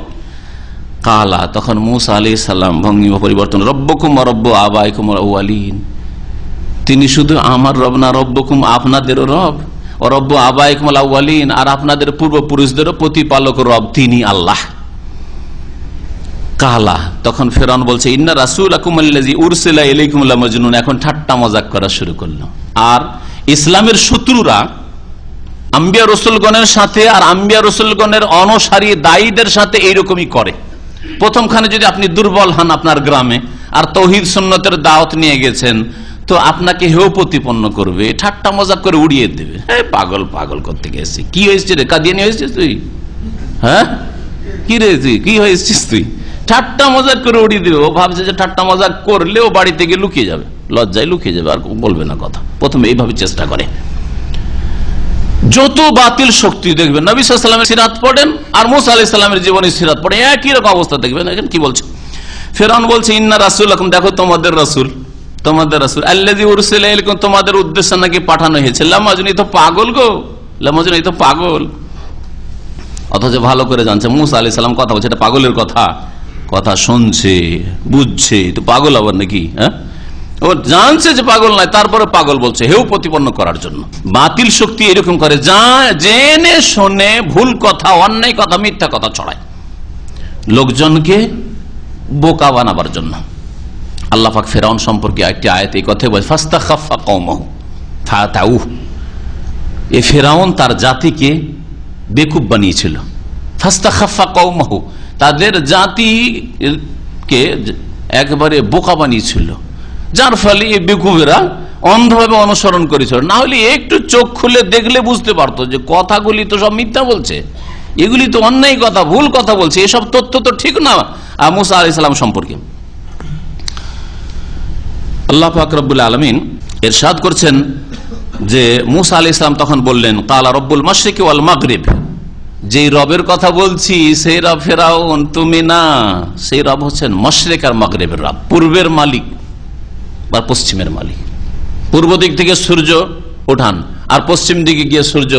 [SPEAKER 3] কালা, তখন মুসা আলাইহিস সালাম ভঙ্গিমা পরিবর্তন, রব্বুকুম ওয়া রব্বু আবাইকুম আল আউয়ালিন, তিনি শুধু আমার রব না, রব্বুকুম আপনাদেরও রব, ও রব্বু আবাইকুম আল আউয়ালিন, আর আপনাদের পূর্বপুরুষদেরও প্রতিপালক রব তিনি আল্লাহ। কালা, তখন ফেরাউন বলছে ইন্না রাসূলাকুম আল্লাযী উরসিলা ইলাইকুম লামাজনুন। এখন ঠাট্টা মজাক করা শুরু করলো। আর ইসলামের শত্রুরা আম্বিয়া রসুলগণের সাথে আর আম্বিয়া রসুলগণের অনুসারী দায়ীদের সাথে এইরকমই করে। প্রথমখানে যদি আপনি দুর্বল হন আপনার গ্রামে আর তৌহিদ সুন্নতের দাওয়াত নিয়ে গেছেন, তো আপনাকে হেয় প্রতিপন্ন করবে, ঠাট্টা মজাক করে উড়িয়ে দেবে। পাগল পাগল করতে গেছি, কি হয়েছে রে, কাদিয়ানি হয়েছিস তুই? হ্যাঁ, কি রে তুই, কি হয়েছিস তুই? ঠাট্টা মজাক করে উড়িয়ে দেবে। ও ভাবছে যে ঠাট্টা মজাক করলে ও বাড়ি থেকে লুকিয়ে যাবে, লজ্জায় লুকিয়ে যাবে, আর বলবে না কথা। প্রথমে এইভাবে চেষ্টা করে। যত বাতিল শক্তি দেখবেন, নবী সাল্লাল্লাহু আলাইহি ওয়াসাল্লামের সিরাত পড়েন আর মুসা আলাইহিস সালামের জীবনী সিরাত পড়েন, একই রকম অবস্থা দেখবেন। এখন কি বলছে ফেরাউন? বলছে ইন্না রাসূলাকুম, দেখো তোমাদের রাসূল, তোমাদের রাসূল আল্লাযী উরসিলা ইলাইকুম, তোমাদের উদ্দেশ্যে নাকি পাঠানো হয়েছে। লামাজনুন, এই তো পাগল গো, লামাজনুন, এই তো পাগল। অথচ ভালো করে জানছে মুসা আলাইহিস সালাম কথা বলছে, এটা পাগলের কথা, কথা শুনছে, বুঝছে, তো পাগল আবার নাকি? হ্যাঁ, ও জানছে যে পাগল নয়, তারপরে পাগল বলছে হেউ প্রতিপন্ন করার জন্য। বাতিল শক্তি এরকম করে, যা জেনে শুনে ভুল কথা, অন্যায় কথা, মিথ্যা কথা ছড়ায় লোকজনকে বোকা বানাবার জন্য। আল্লাহ পাক ফেরাউন সম্পর্কে একটি আয়াতে এই কথা বলে, ফাস্তাখাফা কওমাহু ফাতাউ, এই ফেরাউন তার জাতিকে বেকুব বানিয়েছিল। ফাস্তাখাফা কওমাহু, তাদের জাতিকে একেবারে বোকা বানিয়েছিল, যার ফলে এই বেকুবেরা অন্ধভাবে অনুসরণ করেছিল। না হলে একটু চোখ খুলে দেখলে বুঝতে পারতো যে কথাগুলি তো সব মিথ্যা বলছে, এগুলি তো অন্যায় কথা, ভুল কথা বলছে, এসব তথ্য তো ঠিক না মুসা আলাইহিস সালাম সম্পর্কে। আল্লাহ পাক রব্বুল আলামিন ইরশাদ করছেন যে মুসা আলাইহিস সালাম তখন বললেন, কালা রব্বুল মাশরিকি ওয়াল মাগরিব, যেই রবের কথা বলছি সেই রব ফেরাউন তুমি না, সেই রব হচ্ছেন মাশরিক আর মাগরিবের রব, পূর্বের মালিক বা পশ্চিমের মালিক। পূর্ব দিক থেকে সূর্য ওঠান আর পশ্চিম দিকে গিয়ে সূর্য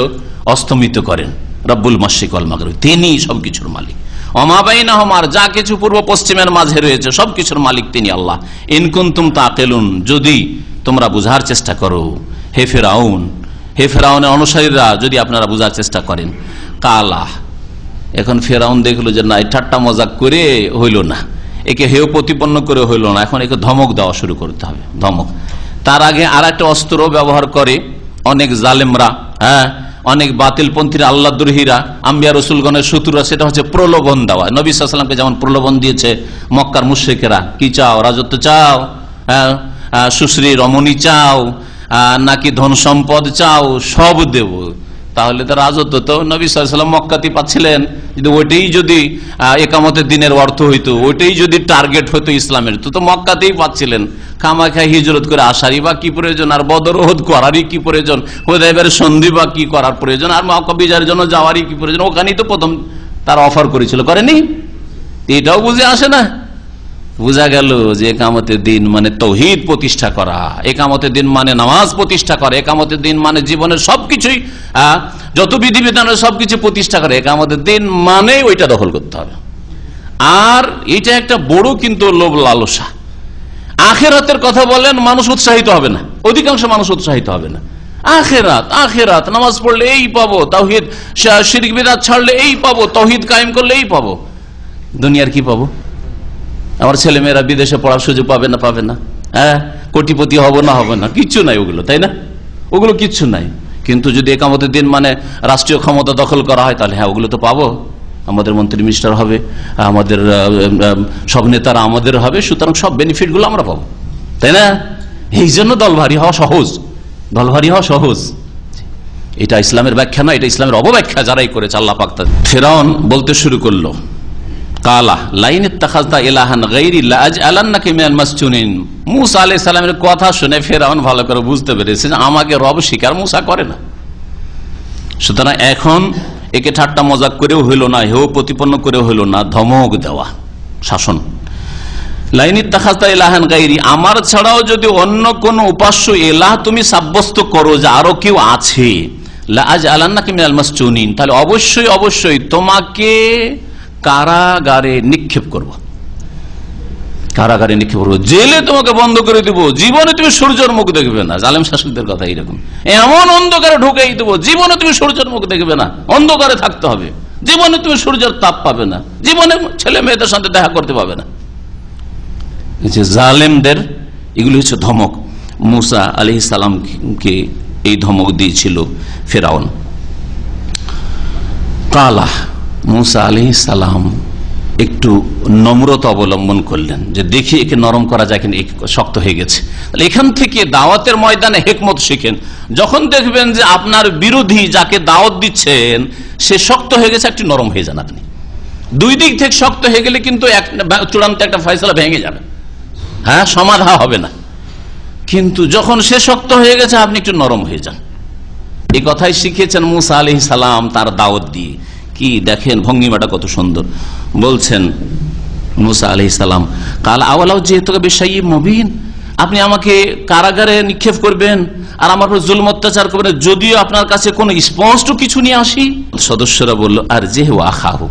[SPEAKER 3] অস্তমিত করেন, রব্বুল মাশরিক ওয়াল মাগরিব, তিনি সবকিছুর মালিক। ওমা বাইনাহুমা, আর যা কিছু পূর্ব পশ্চিমের মাঝে রয়েছে সবকিছুর মালিক তিনি আল্লাহ। ইন কুনতুম তাকিলুন, যদি তোমরা বুঝার চেষ্টা করো। হে ফেরাউন, হে ফেরাউনের অনুসারীরা, যদি আপনারা বুঝার চেষ্টা করেন। কালা, এখন ফেরাউন দেখলো যে না, ঠাট্টা মজাক করে হইল না, একে হেয় প্রতিপন্ন করে হইল না, এখন একে ধমক দেওয়া শুরু করতে হবে, ধমক। তার আগে আর একটা অস্ত্র ব্যবহার করে অনেক জালেমরা, হ্যাঁ, অনেক বাতিলপন্থীরা, আল্লাহদ্রোহীরা, আম্বিয়া রসুলগণের শত্রুরা, সেটা হচ্ছে প্রলোভন দেওয়া। নবী সাল্লাল্লাহু আলাইহি ওয়াসাল্লামকে যেমন প্রলোভন দিয়েছে মক্কার মুশরিকেরা, কি চাও, রাজত্ব চাও, সুশ্রী রমণী চাও, নাকি ধন সম্পদ চাও, সব দেব। তাহলে তো রাজত্ব তো নবী সাল্লাল্লাহু আলাইহি ওয়াসাল্লাম মক্কাতেই পাচ্ছিলেন। যদি ওইটাই যদি একামতের দিনের অর্থ হইতো, ওইটাই যদি টার্গেট হইতো ইসলামের, তো মক্কাতেই পাচ্ছিলেন। খামাখাই হিজরত করে আসারই বা কি প্রয়োজন, আর বদর ওহদ করারই কি প্রয়োজন, হুদায়বিয়ার সন্ধি বা কি করার প্রয়োজন, আর মক্কা বিজয়ের জন্য যাওয়ারই কি প্রয়োজন? ওখানেই তো প্রথম তার অফার করেছিল, করেনি? এটাও বুঝে আসে না। বোঝা গেল যে একামতের দিন মানে তৌহিদ প্রতিষ্ঠা করা, একামতের দিন মানে নামাজ প্রতিষ্ঠা করা, একামতের দিন মানে জীবনের সবকিছুই, যত বিধিবিধানের সবকিছু প্রতিষ্ঠা করে। একামতের দিন মানে ওইটা দখল করতে হবে। আর এটা একটা বড় কিন্তু লোভ লালসা। আখেরাতের কথা বলেন, মানুষ উৎসাহিত হবে না, অধিকাংশ মানুষ উৎসাহিত হবে না। আখেরাত, আখেরাত, নামাজ পড়লে এই পাবো, তাওহীদ শিরক বিদআত ছাড়লে এই পাবো, তাওহীদ কায়েম করলে এই পাবো। দুনিয়ার কি পাবো? আমার ছেলে মেয়েরা বিদেশে পড়ার সুযোগ পাবে না, পাবে না, হ্যাঁ, কোটিপতি হবো না, হবে না, কিচ্ছু নাই ওগুলো, তাই না? ওগুলো কিচ্ছু নাই। কিন্তু যদি একামতের দিন মানে রাষ্ট্রীয় ক্ষমতা দখল করা হয়, তাহলে হ্যাঁ, ওগুলো তো পাবো। আমাদের মন্ত্রী মিনিস্টার হবে, আমাদের সব নেতারা আমাদের হবে, সুতরাং সব বেনিফিটগুলো আমরা পাবো, তাই না? এই জন্য দলভারী হওয়া সহজ, দলভারী হওয়া সহজ। এটা ইসলামের ব্যাখ্যা না, এটা ইসলামের অপব্যাখ্যা যারাই করেছে আল্লাহ পাক। ফেরাউন বলতে শুরু করলো, কালা লাইন ইত্তাখাযতা ইলাহান গায়রি লাআজআলান্নাকা মিনাল মাসজুনিন। মুসা আলাইহিস সালামের কথা শুনে ফেরাউন ভালো করে বুঝতে পেরেছে যে আমাকে রব স্বীকার মুসা করে না। সুতরাং এখন একে ঠাট্টা মজাক করেও হইল না, হেয় প্রতিপন্ন করেও হইল না, ধমক দেওয়া, শাসন। লাইন ইত্তাখাযতা ইলাহান গায়রি, আমার ছাড়াও যদি অন্য কোন উপাস্য ইলাহ তুমি সাব্যস্ত করো যে আরো কেউ আছে, লাআজআলান্নাকা মিনাল মাসজুনিন, তাহলে অবশ্যই অবশ্যই তোমাকে কারাগারে নিক্ষেপ করব, কারাগারে নিক্ষেপ করবো, জেলে তোমাকে বন্ধ করে দিব, জীবনে তুমি সূর্যের মুখ দেখবে না। জালেম শাসকদের কথা এইরকম, এমন অন্ধকারে ঢুকেই দেবো, জীবনে তুমি সূর্যের মুখ দেখবে না, অন্ধকারে থাকতে হবে, জীবনে তুমি সূর্যের তাপ পাবে না, জীবনে ছেলে মেয়েদের সাথে দেখা করতে পাবে না। যে জালেমদের এগুলি হচ্ছে ধমক। মুসা আলাইহিস সালামকে এই ধমক দিয়েছিল ফেরাউন। কালা, মুসা আলাইহিস সালাম একটু নম্রতা অবলম্বন করলেন, যে দেখি একে নরম করা যায় কিনা, শক্ত হয়ে গেছে। তাহলে এখান থেকে দাওয়াতের ময়দানে হেকমত শিখেন। যখন দেখবেন যে আপনার বিরোধী যাকে দাওয়াত দিচ্ছেন সে শক্ত হয়ে গেছে, একটু নরম হয়ে যান আপনি। দুই দিক থেকে শক্ত হয়ে গেলে কিন্তু চূড়ান্ত একটা ফয়সালা ভেঙে যাবে, হ্যাঁ, সমাধান হবে না। কিন্তু যখন সে শক্ত হয়ে গেছে আপনি একটু নরম হয়ে যান। এই কথাই শিখিয়েছেন মুসা আলাইহিস সালাম তার দাওয়াত দিয়ে। কি দেখেন ভঙ্গিমাটা কত সুন্দর। বলছেন মুসা আলাইহিস সালাম, কাল আওয়ালাও যেহেতু বেশাই মুবিন, আপনি আমাকে কারাগারে নিক্ষেপ করবেন আর আমার উপর জুলম অত্যাচার করবেন, যদিও আপনার কাছে কোনো স্পষ্ট কিছু নিয়ে আসি। সদস্যরা বলল, আর যে হো আখাহু,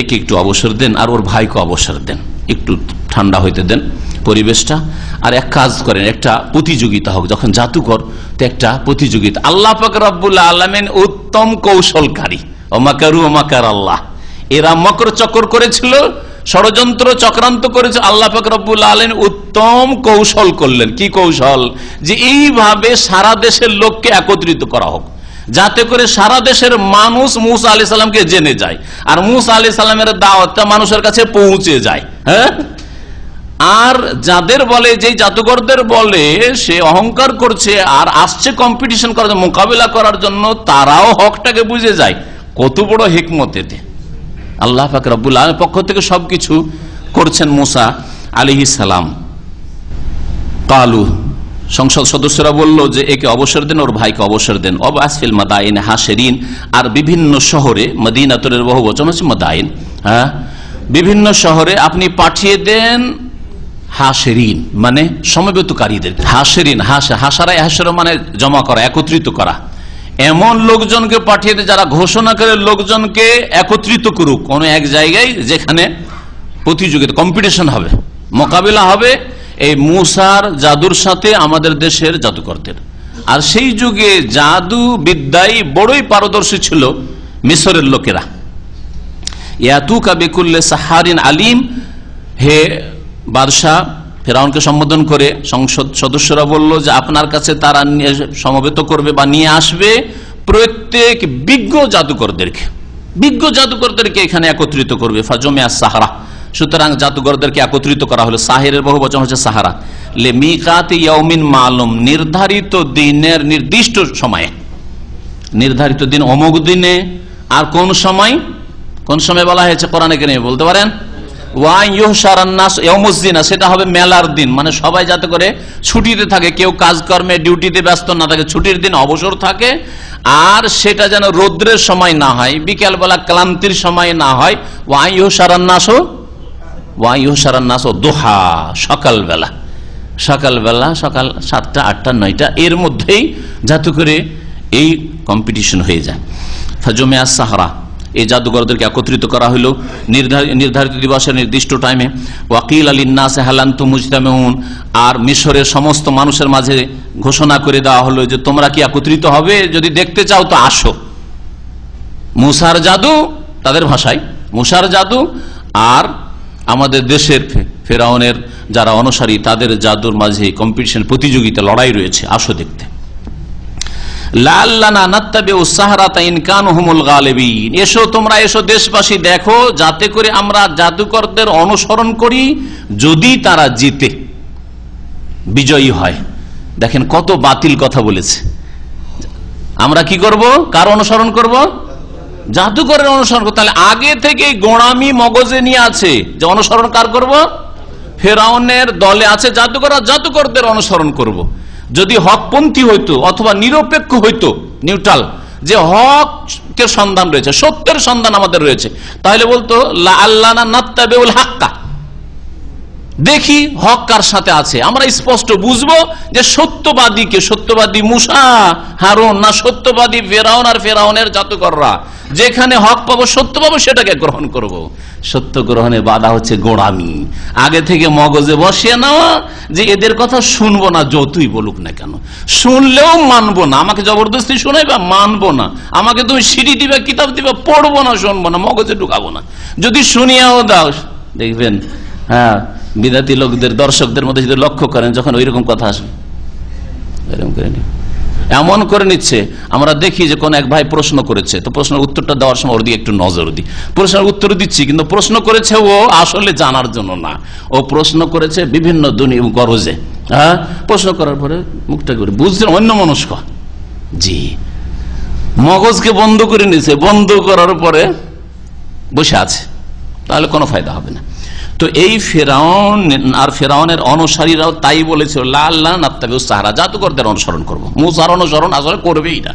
[SPEAKER 3] একে একটু অবসর দেন আর ওর ভাইকে অবসর দেন, একটু ঠান্ডা হইতে দেন পরিবেশটা। আর এক কাজ করেন, একটা প্রতিযোগিতা হোক, যখন জাদুকর তো একটা প্রতিযোগিতা। আল্লাহ পাক রব্বুল আলামিন উত্তম কৌশলকারী, ওমাকারু ওমাকার আল্লাহ। এরা মকর চক্কর করেছিল, ষড়যন্ত্র চক্রান্ত করেছে, আল্লাহ পাক রব্বুল আলামিন উত্তম কৌশল করলেন। কি কৌশল? যে এইভাবে সারা দেশের লোককে একত্রিত করা হোক, যাতে করে সারা দেশের মানুষ মুসা আলাইহিস সালামকে জেনে যায় আর মুসা আলাইহিস সালামের দাওয়াতটা মানুষের কাছে পৌঁছে যায়। হ্যাঁ, আর যাদের বলে, যে জাদুকরদের বলে সে অহংকার করছে আর আসছে কম্পিটিশন করার জন্য, মোকাবিলা করার জন্য, তারাও হকটাকে বুঝে যায়। কত বড় হিকমত এতে! আল্লাহ পাক রব্বুল আলামিনের পক্ষ থেকে সবকিছু করছেন মুসা আলাইহিস সালাম। কালু, সংসদ সদস্যরা বলল যে একে অবসর দেন, ওর ভাইকে অবসর দেন। অবাসফিল মাদাইন হাশিরিন, আর বিভিন্ন শহরে, মদিনাতুর বহু বচন হচ্ছে মাদাইন, হ্যাঁ, বিভিন্ন শহরে আপনি পাঠিয়ে দেন হাশিরিন, মানে সমবেতকারীদের। হাশিরিন, হাসারা হাসরা মানে জমা করা, একত্রিত করা। এমন লোকজনকে পাঠিয়ে দেন যারা ঘোষণা করে লোকজনকে একত্রিত করুক কোন এক জায়গায়, যেখানে প্রতিযোগিতা, কম্পিটিশন হবে, মোকাবিলা হবে এই মুসার জাদুর সাথে আমাদের দেশের জাদুকরদের। আর সেই যুগে জাদু বিদ্যায় বড়ই পারদর্শী ছিল মিশরের লোকেরা। ইয়াতুকা বিকুল্লি সাহারিন আলিম, হে বাদশাহ, ফেরাউনকে সম্বোধন করে সংসদ সদস্যরা বলল যে আপনার কাছে তারা সমবেত করবে বা নিয়ে আসবে প্রত্যেক বিজ্ঞ জাদুকরদেরকে, বিজ্ঞ জাদুকরদেরকে এখানে একত্রিত করবে। ফাজমিয়া সাহারা, সুতরাং জাদুকরদেরকে একত্রিত করা হলো। সাহিরের বহু বচন হচ্ছে সাহারা। লে মিকাতি ইয়াউমিন মালুম, নির্ধারিত দিনের নির্দিষ্ট সময়ে, নির্ধারিত দিন অমুক দিনে। আর কোন সময়, কোন সময় বলা হয়েছে কোরআনে কারিমে বলতে পারেন? সেটা হবে মেলার দিন, মানে সবাই যাতে করে ছুটিতে থাকে, কেউ কাজকর্মে ডিউটিতে ব্যস্ত না থাকে, ছুটির দিন অবসর থাকে। আর সেটা যেন রৌদ্রের সময় না হয়, বিকেল বেলা ক্লান্তির সময় না হয়। দোহা, সকালবেলা, সকালবেলা, সকাল 7টা 8টা 9টা এর মধ্যেই যাতে করে এই কম্পিটিশন হয়ে যায়। ফাজমিয়া সাহারা, এই জাদুঘরদেরকে একত্রিত করা হলো নির্ধারিত দিবসের নির্দিষ্ট টাইমে। ওয়াকিল আলিন্নাস হালান্তু মুজতামিউন, আর মিশরের সমস্ত মানুষের মাঝে ঘোষণা করে দেওয়া হলো যে তোমরা কি একত্রিত হবে, যদি দেখতে চাও তো আসো। মুসার জাদু, তাদের ভাষায় মুসার জাদু, আর আমাদের দেশের ফেরাউনের যারা অনুসারী তাদের জাদুর মাঝে কম্পিটিশন, প্রতিযোগিতা, লড়াই রয়েছে, আসো দেখতে। এসো তোমরা, এসো দেশবাসী, দেখো যাতে করে আমরা জাদুকরদের অনুসরণ করি, যদি তারা জিতে, বিজয়ী হয়। দেখেন কত বাতিল কথা বলেছে। আমরা কি করব? কার অনুসরণ করব? জাদুকরের অনুসরণ করব। তাহলে আগে থেকে গোঁড়ামি মগজে নিয়ে আছে যে অনুসরণ কার করব? ফেরাউনের দলে আছে জাদুকর, জাদুকরদের অনুসরণ করব। যদি হকপন্থী হইতো অথবা নিরপেক্ষ হইতো, নিউট্রাল, যে হকের সন্ধান রয়েছে, সত্যের সন্ধান আমাদের রয়েছে, তাহলে বলতো লা আল্লানা নাত্তাবিউল হাক্কা, দেখি হক কার সাথে আছে, আমরা স্পষ্ট বুঝবো যে সত্যবাদীকে, সত্যবাদী মুসা, হারুন, না সত্যবাদী ফেরাউন আর ফেরাউনের জাদুকররা। যেখানে হক পাবো, সত্য পাবো, সেটাকে গ্রহণ করব। সত্য গ্রহণে বাধা হচ্ছে গোড়ামি, আগে থেকে মগজে বসিয়ে নেওয়া যে এদের কথা শুনবো না, যতই বলুক না কেন, শুনলেও মানবো না, আমাকে জবরদস্তি শোনাইবা মানবো না, আমাকে তুমি সিঁড়ি দিবে, কিতাব দিবে, পড়বো না, শুনবো না, মগজে ঢুকাবো না। যদি শুনিয়াও দাও, দেখবেন হ্যাঁ বিদাতি লোকদের, দর্শকদের মধ্যে যদি লক্ষ্য করেন, যখন ওইরকম কথা আসে এরকম করে এমন করে নিচ্ছে। আমরা দেখি যে কোন এক ভাই প্রশ্ন করেছে, তো প্রশ্নের উত্তরটা দেওয়ার সময় ওর দিকে একটু নজর দিই। প্রশ্নের উত্তর দিচ্ছি, কিন্তু প্রশ্ন করেছে ও আসলে জানার জন্য না, ও প্রশ্ন করেছে বিভিন্ন গরজে। হ্যাঁ, প্রশ্ন করার পরে মুখটা করে বুঝছেন অন্য মনস্ক, জি মগজকে বন্ধ করে নিছে, বন্ধ করার পরে বসে আছে, তাহলে কোনো ফায়দা হবে না। তো এই ফেরাউন আর ফেরাউনের অনুসারীরাও তাই বলেছিল, লা আল্লাহ নাত্তাবিউ সাহারা, জাদুকরদের অনুসরণ করবো। মুসার অনুসরণ আসলে করবেই না,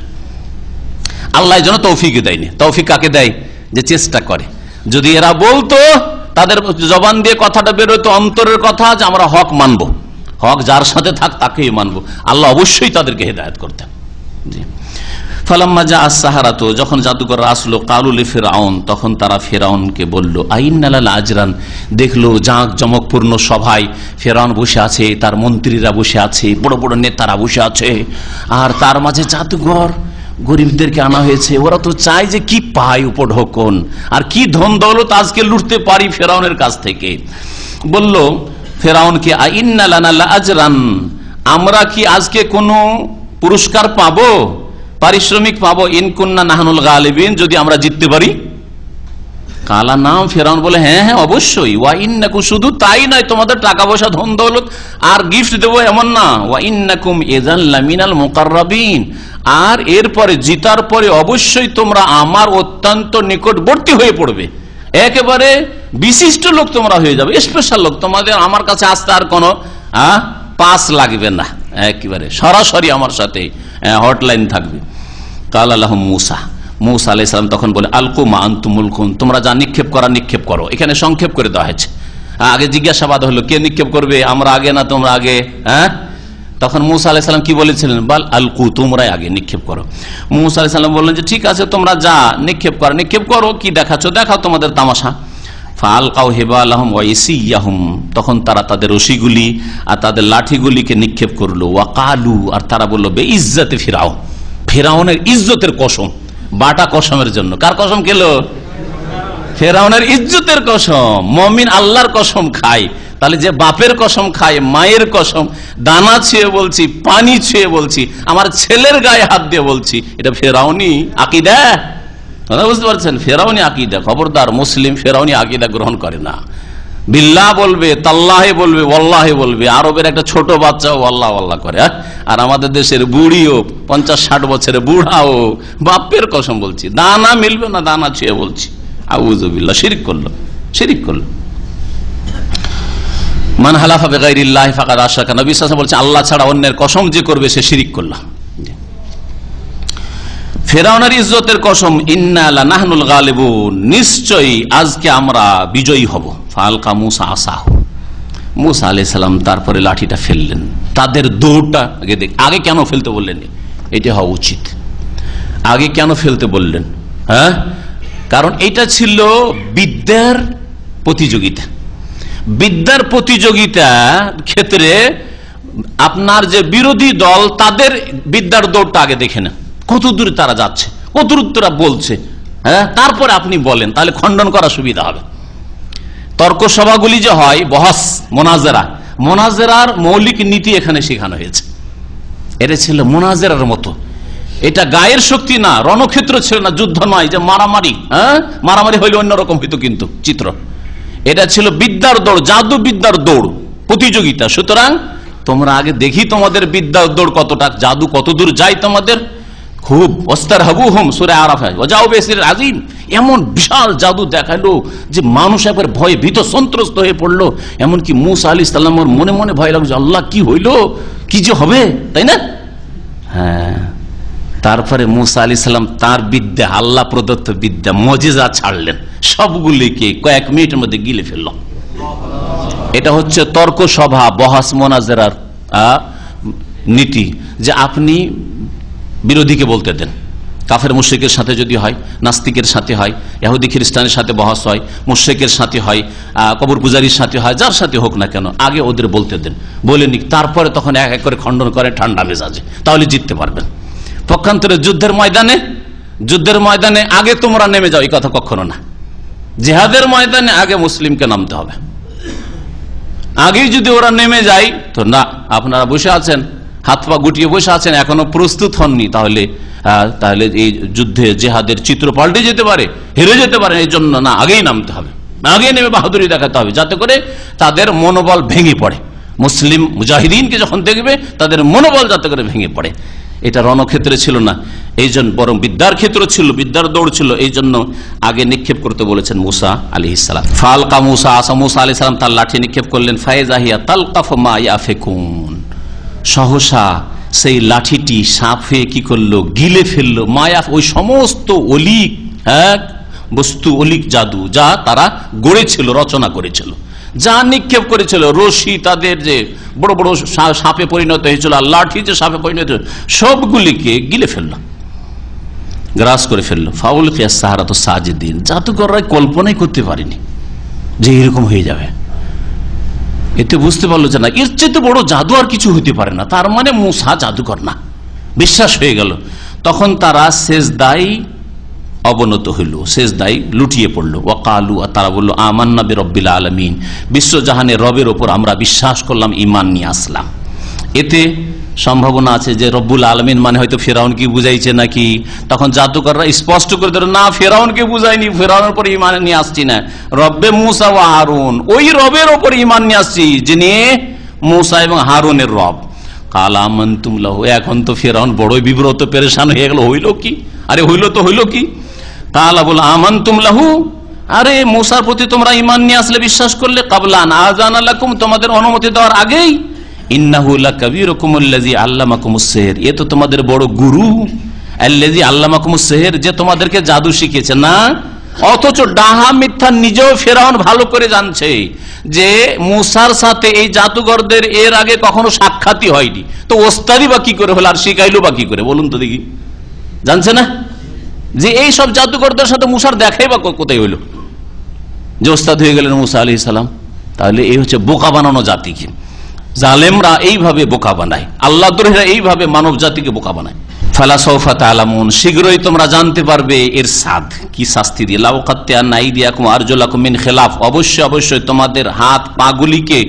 [SPEAKER 3] আল্লাহ যেন তৌফিক দেয়নি। তৌফিক কাকে দেয়? যে চেষ্টা করে। যদি এরা বলতো, তাদের জবান দিয়ে কথাটা বেরোতো অন্তরের কথা, যে আমরা হক মানবো, হক যার সাথে থাক তাকেই মানবো, আল্লাহ অবশ্যই তাদেরকে হেদায়েত করতেন। জি। ফালাম্মা জা আস-সাহারাতু, যখন জাদুকররা আসলো, কালু লি ফিরআউন, তখন তারা ফিরআউনকে বলল, আইন্না লানা আজরান, দেখলো জাঁক জমকপূর্ণ সভায় ফিরআউন বসে আছে, তার মন্ত্রীরা বসে আছে, বড় বড় নেতারা বসে আছে, আর তার মাঝে জাদুকর গরিবদেরকে আনা হয়েছে। ওরা তো চায় যে কি পায় উপঢৌকন, আর কি ধন দৌলত আজকে লুটতে পারি ফিরআউনের কাছ থেকে। বলল ফিরআউনকে, আইন্না লানা লা আজরান, আমরা কি আজকে কোনো পুরস্কার পাবো, পারিশ্রমিক পাবো, ইনকুন্না নাহনুল গালিবিন, যদি আমরা জিততে পারি? কালা নাম, ফেরাউন বলে হ্যাঁ হ্যাঁ অবশ্যই। ওয়া ইন্নাকুম, শুধু তাই নয়, তোমাদের টাকা পয়সা ধন দৌলত আর গিফট দেবো এমন না, ওয়া ইন্নাকুম ইযান লামিনাল মুকাররাবিন, আর এরপরে জিতার পরে অবশ্যই তোমরা আমার অত্যন্ত নিকটবর্তী হয়ে পড়বে, একেবারে বিশিষ্ট লোক তোমরা হয়ে যাবে, স্পেশাল লোক। তোমাদের আমার কাছে আসতে আর কোনো পাস লাগবে না, একেবারে সরাসরি আমার সাথে হটলাইন থাকবে। কাল আলাহুম মুসা, মুসা আলাইহিস সালাম তখন বলে, আলকু মা আনতুম মুলকুন, তোমরা যা নিক্ষেপ করা নিক্ষেপ করো। এখানে সংক্ষেপ করে দেওয়া হয়েছে। আগে জিজ্ঞাসাবাদ হলো, কে নিক্ষেপ করবে, আমরা আগে না তোমরা আগে? হ্যাঁ, তখন মুসা আলাইহিস সালাম কি বলেছিলেন? বাল আলকু, তোমরাই আগে নিক্ষেপ করো। মুসা আলাইহিস সালাম বললেন যে ঠিক আছে, তোমরা যা নিক্ষেপ করো নিক্ষেপ করো, কি দেখাচ্ছ দেখাও তোমাদের তামাশা। ফালকাউ হিবালাহুম ওয়া ইসিয়াহুম, তখন তারা তাদের রশিগুলি আর তাদের লাঠিগুলিকে নিক্ষেপ করলো। ওয়া কালু, আর তারা বললো, বে ইজ্জতে ফিরাউন, ফেরাউনের ইজ্জতের কসম। বাটা কসমের জন্য কার কসম খেলো? ফেরাউনের ইজ্জতের কসম। মুমিন আল্লাহর কসম খায়, তাহলে যে বাপের কসম খায়, মায়ের কসম, দানা ছুঁয়ে বলছি, পানি ছুঁয়ে বলছি, আমার ছেলের গায়ে হাত দিয়ে বলছি, এটা ফেরাউনি আকীদা। বুঝতে পারছেন? ফেরাউনি আকীদা। খবরদার, মুসলিম ফেরাউনি আকীদা গ্রহণ করে না। বিল্লাহ বলবে, তাল্লাহে বলবে, ওয়াল্লাহে বলবে। আরবের একটা ছোট বাচ্চাও ওয়াল্লাহ ওয়াল্লাহ করে, আর আমাদের দেশের বুড়িও 50-60 বছরের বুড়াও বাপের কসম বলছি, দানা মিলবে না, দানা ছুঁয়ে বলছি। আউযুবিল্লাহ, শিরক করলো, শিরক করলো। মান হালাফা বিগাইরিল্লাহি ফাকাদ আশরাকা, নবী সাল্লাল্লাহু আলাইহি ওয়াসাল্লাম বলছেন, আল্লাহ ছাড়া অন্যের কসম যে করবে সে শিরক করলো। ফেরাউনের ইজ্জতের কসম, ইন্না লানাহনুল গালিবুন, নিশ্চয়ই আজকে আমরা বিজয়ী হব। ফালকা মুসা আসাহু, মুসা আলাইহিস সালাম তারপরে লাঠিটা ফেললেন। তাদের দৌড়টা আগে কেন ফেলতে বললেন? এটা হওয়া উচিত। আগে কেন ফেলতে বললেন? হ্যাঁ, কারণ এটা ছিল বিদ্যার প্রতিযোগিতা। বিদ্যার প্রতিযোগিতা ক্ষেত্রে আপনার যে বিরোধী দল, তাদের বিদ্যার দৌড়টা আগে দেখে নেন, কত দূরে তারা যাচ্ছে, কত দূর তারা বলছে। হ্যাঁ, তারপরে আপনি বলেন, তাহলে খণ্ডন করা সুবিধা হবে। তর্ক সভাগুলি যে হয়, বহস, মোনাজেরা, মোনাজেরার মৌলিক নীতি এখানে শেখানো হয়েছে। এটা ছিল মোনাজেরার মতো। এটা গায়ের শক্তি না, রণক্ষেত্র ছিল না, যুদ্ধ নয় যে মারামারি। হ্যাঁ, মারামারি হইলে অন্যরকম হইতো কিন্তু চিত্র। এটা ছিল বিদ্যার দৌড়, জাদু বিদ্যার দৌড়, প্রতিযোগিতা। সুতরাং তোমরা আগে দেখি তোমাদের বিদ্যার দৌড় কতটা, জাদু কত দূর যায় তোমাদের। খুব ওয়াস্তারহাবুহুম, সূরা আরাফে, ওয়াজাউ বিসির আযীম, এমন বিশাল জাদু দেখালো যে মানুষ একবার ভয়ে ভীত সন্ত্রস্ত হয়ে পড়লো। এমনকি মুসা আলাইহিস সালামের মনে মনে ভয় লাগছে, আল্লাহ কি হইল, কি যে হবে, তাই না? হ্যাঁ, তারপরে মুসা আলাইহিস সালাম তার বিদ্যা, আল্লাহ প্রদত্ত বিদ্যা, মুজিজা ছাড়লেন, সবগুলিকে কয়েক মিনিটের মধ্যে গিলে ফেলল। এটা হচ্ছে তর্ক সভা, বহাস মোনাজেরার নীতি, যে আপনি বিরোধীকে বলতে দেন। কাফের মুশরিকের সাথে যদি হয়, নাস্তিকের সাথে হয়, ইহুদি খ্রিস্টানের সাথে বহাস হয়, মুশরিকের সাথে হয়, কবর পূজারীর সাথে হয়, যার সাথে হোক না কেন, আগে ওদের বলতে দেন, বলে নিক, তারপরে তখন এক এক করে খণ্ডন করে ঠান্ডা মেজাজে, তাহলে জিততে পারবেন। পক্ষান্তরে যুদ্ধের ময়দানে আগে তোমরা নেমে যাও, এই কথা কখনো না। জিহাদের ময়দানে আগে মুসলিমকে নামতে হবে। আগেই যদি ওরা নেমে যায় তো না, আপনারা বসে আছেন, হাত পা গুটিয়ে বসে আছেন, এখনো প্রস্তুত হননি, তাহলে এই যুদ্ধে জিহাদের চিত্র পাল্টে যেতে পারে, হেরে যেতে পারে। এই জন্য না, আগেই নামতে হবে, আগে নেমে বাহাদুরি দেখাতে হবে, যাতে করে তাদের মনোবল ভেঙে পড়ে। মুসলিম মুজাহিদিনকে যখন দেখবে, তাদের মনোবল যাতে করে ভেঙে পড়ে। এটা রণক্ষেত্রে ছিল না, এই জন্য বরং বিদ্যার ক্ষেত্র ছিল, বিদ্যার দৌড় ছিল। এই জন্য আগে নিক্ষেপ করতে বলেছেন মুসা আলাইহিস সালাম। ফালকা মুসা আসা, মুসা আলাইহিস সালাম তার লাঠি নিক্ষেপ করলেন। ফায়জাহিয়া তালকাফ মা ইয়াফিকুন, সহসা সেই লাঠিটি সাপে কি করলো, গিলে ফেললো। মায়াফ, ওই সমস্ত অলিক বস্তু, অলিক জাদু যা তারা গড়েছিল, রচনা করেছিল, যা নিক্ষেপ করেছিল, রশি তাদের যে বড় বড় সাপে পরিণত হয়েছিল, আর লাঠি যে সাপে পরিণত হয়েছিল, সবগুলিকে গিলে ফেললো, গ্রাস করে ফেললো। ফাউল কিয়াস সাহারাত সাজিদিন, জাদুকররা কল্পনাই করতে পারেনি যে এরকম হয়ে যাবে। এতে বুঝতে পারলো যে না, এর চেয়ে বড় জাদু আর কিছু হতে পারে না, তার মানে মুসা জাদুকর না, বিশ্বাস হয়ে গেল। তখন তারা সেজদায় অবনত হইল, সেজদায় লুটিয়ে পড়লো। ওয়াকালু, তারা বললো আমান্না বিরব্বিল আলামিন, বিশ্বজাহানের রবের ওপর আমরা বিশ্বাস করলাম, ঈমান নিয়ে আসলাম। এতে সম্ভাবনা আছে যে রব্বুল আলামিন মানে হয়তো ফেরাউনকে বুঝাইছে নাকি। তখন জাদুকররা স্পষ্ট করে দিল, না, ফেরাউনকে বুঝাইনি, ফেরাউনের উপর ঈমান নিয়ে আসছি না, রব্বে মুসা ওয়া হারুন, ওই রবের ওপর ঈমান নিয়ে আসছি যিনি মুসা এবং হারুনের রব। কাল আমানতুম লাহু, এখন তো ফেরাউন বড়ই বিব্রত, পেরেশান হয়ে গেল, হইল কি? আরে হইল কি? কালা বল আমানতুম লাহু, আরে মুসার প্রতি তোমরা ঈমান নিয়ে আসলে, বিশ্বাস করলে, কাবলা আন আযানা লাকুম, তোমাদের অনুমতি দেওয়ার আগেই, ইন্নাহু লাকাবীরুকুমুল্লাযী আল্লামাকুমুস সিহর, এ তো তোমাদের বড় গুরু, আল্লাযী আল্লামাকুমুস সিহর, যে তোমাদেরকে জাদু শিখিয়েছে না। অথচ ডাহা মিথ্যা নিজেও ফেরাউন ভালো করে জানছে যে মুসার সাথে এই জাদুঘরদের এর আগে কখনো সাক্ষাৎই হয়নি, তো ওস্তাদি বা কি করে হলো, আর শিখাইলো বা কি করে, বলুন তো দেখি। জানছে না যে এই সব জাদুঘরদের সাথে মুসার দেখাই বা কোথায় হইলো, যে ওস্তাদ হয়ে গেলেন মুসা আলাইহিস সালাম। তাহলে এই হচ্ছে বোকা বানানো জাতিকে। জালেমরা এইভাবে বোকা বানায়, আল্লাহদ্রোহীরা এইভাবে মানব জাতিকে বোকা বানায়। ফালা সাউফা তা'লামুন, শীঘ্রই তোমরা জানতে পারবে এর সাদ কি, শাস্তি দিয়ে। লাউ কাত্তা'না আইদিয়াকুম আরজুলাকুম মিন খিলাফ, অবশ্যই তোমাদের হাত পাগুলিকে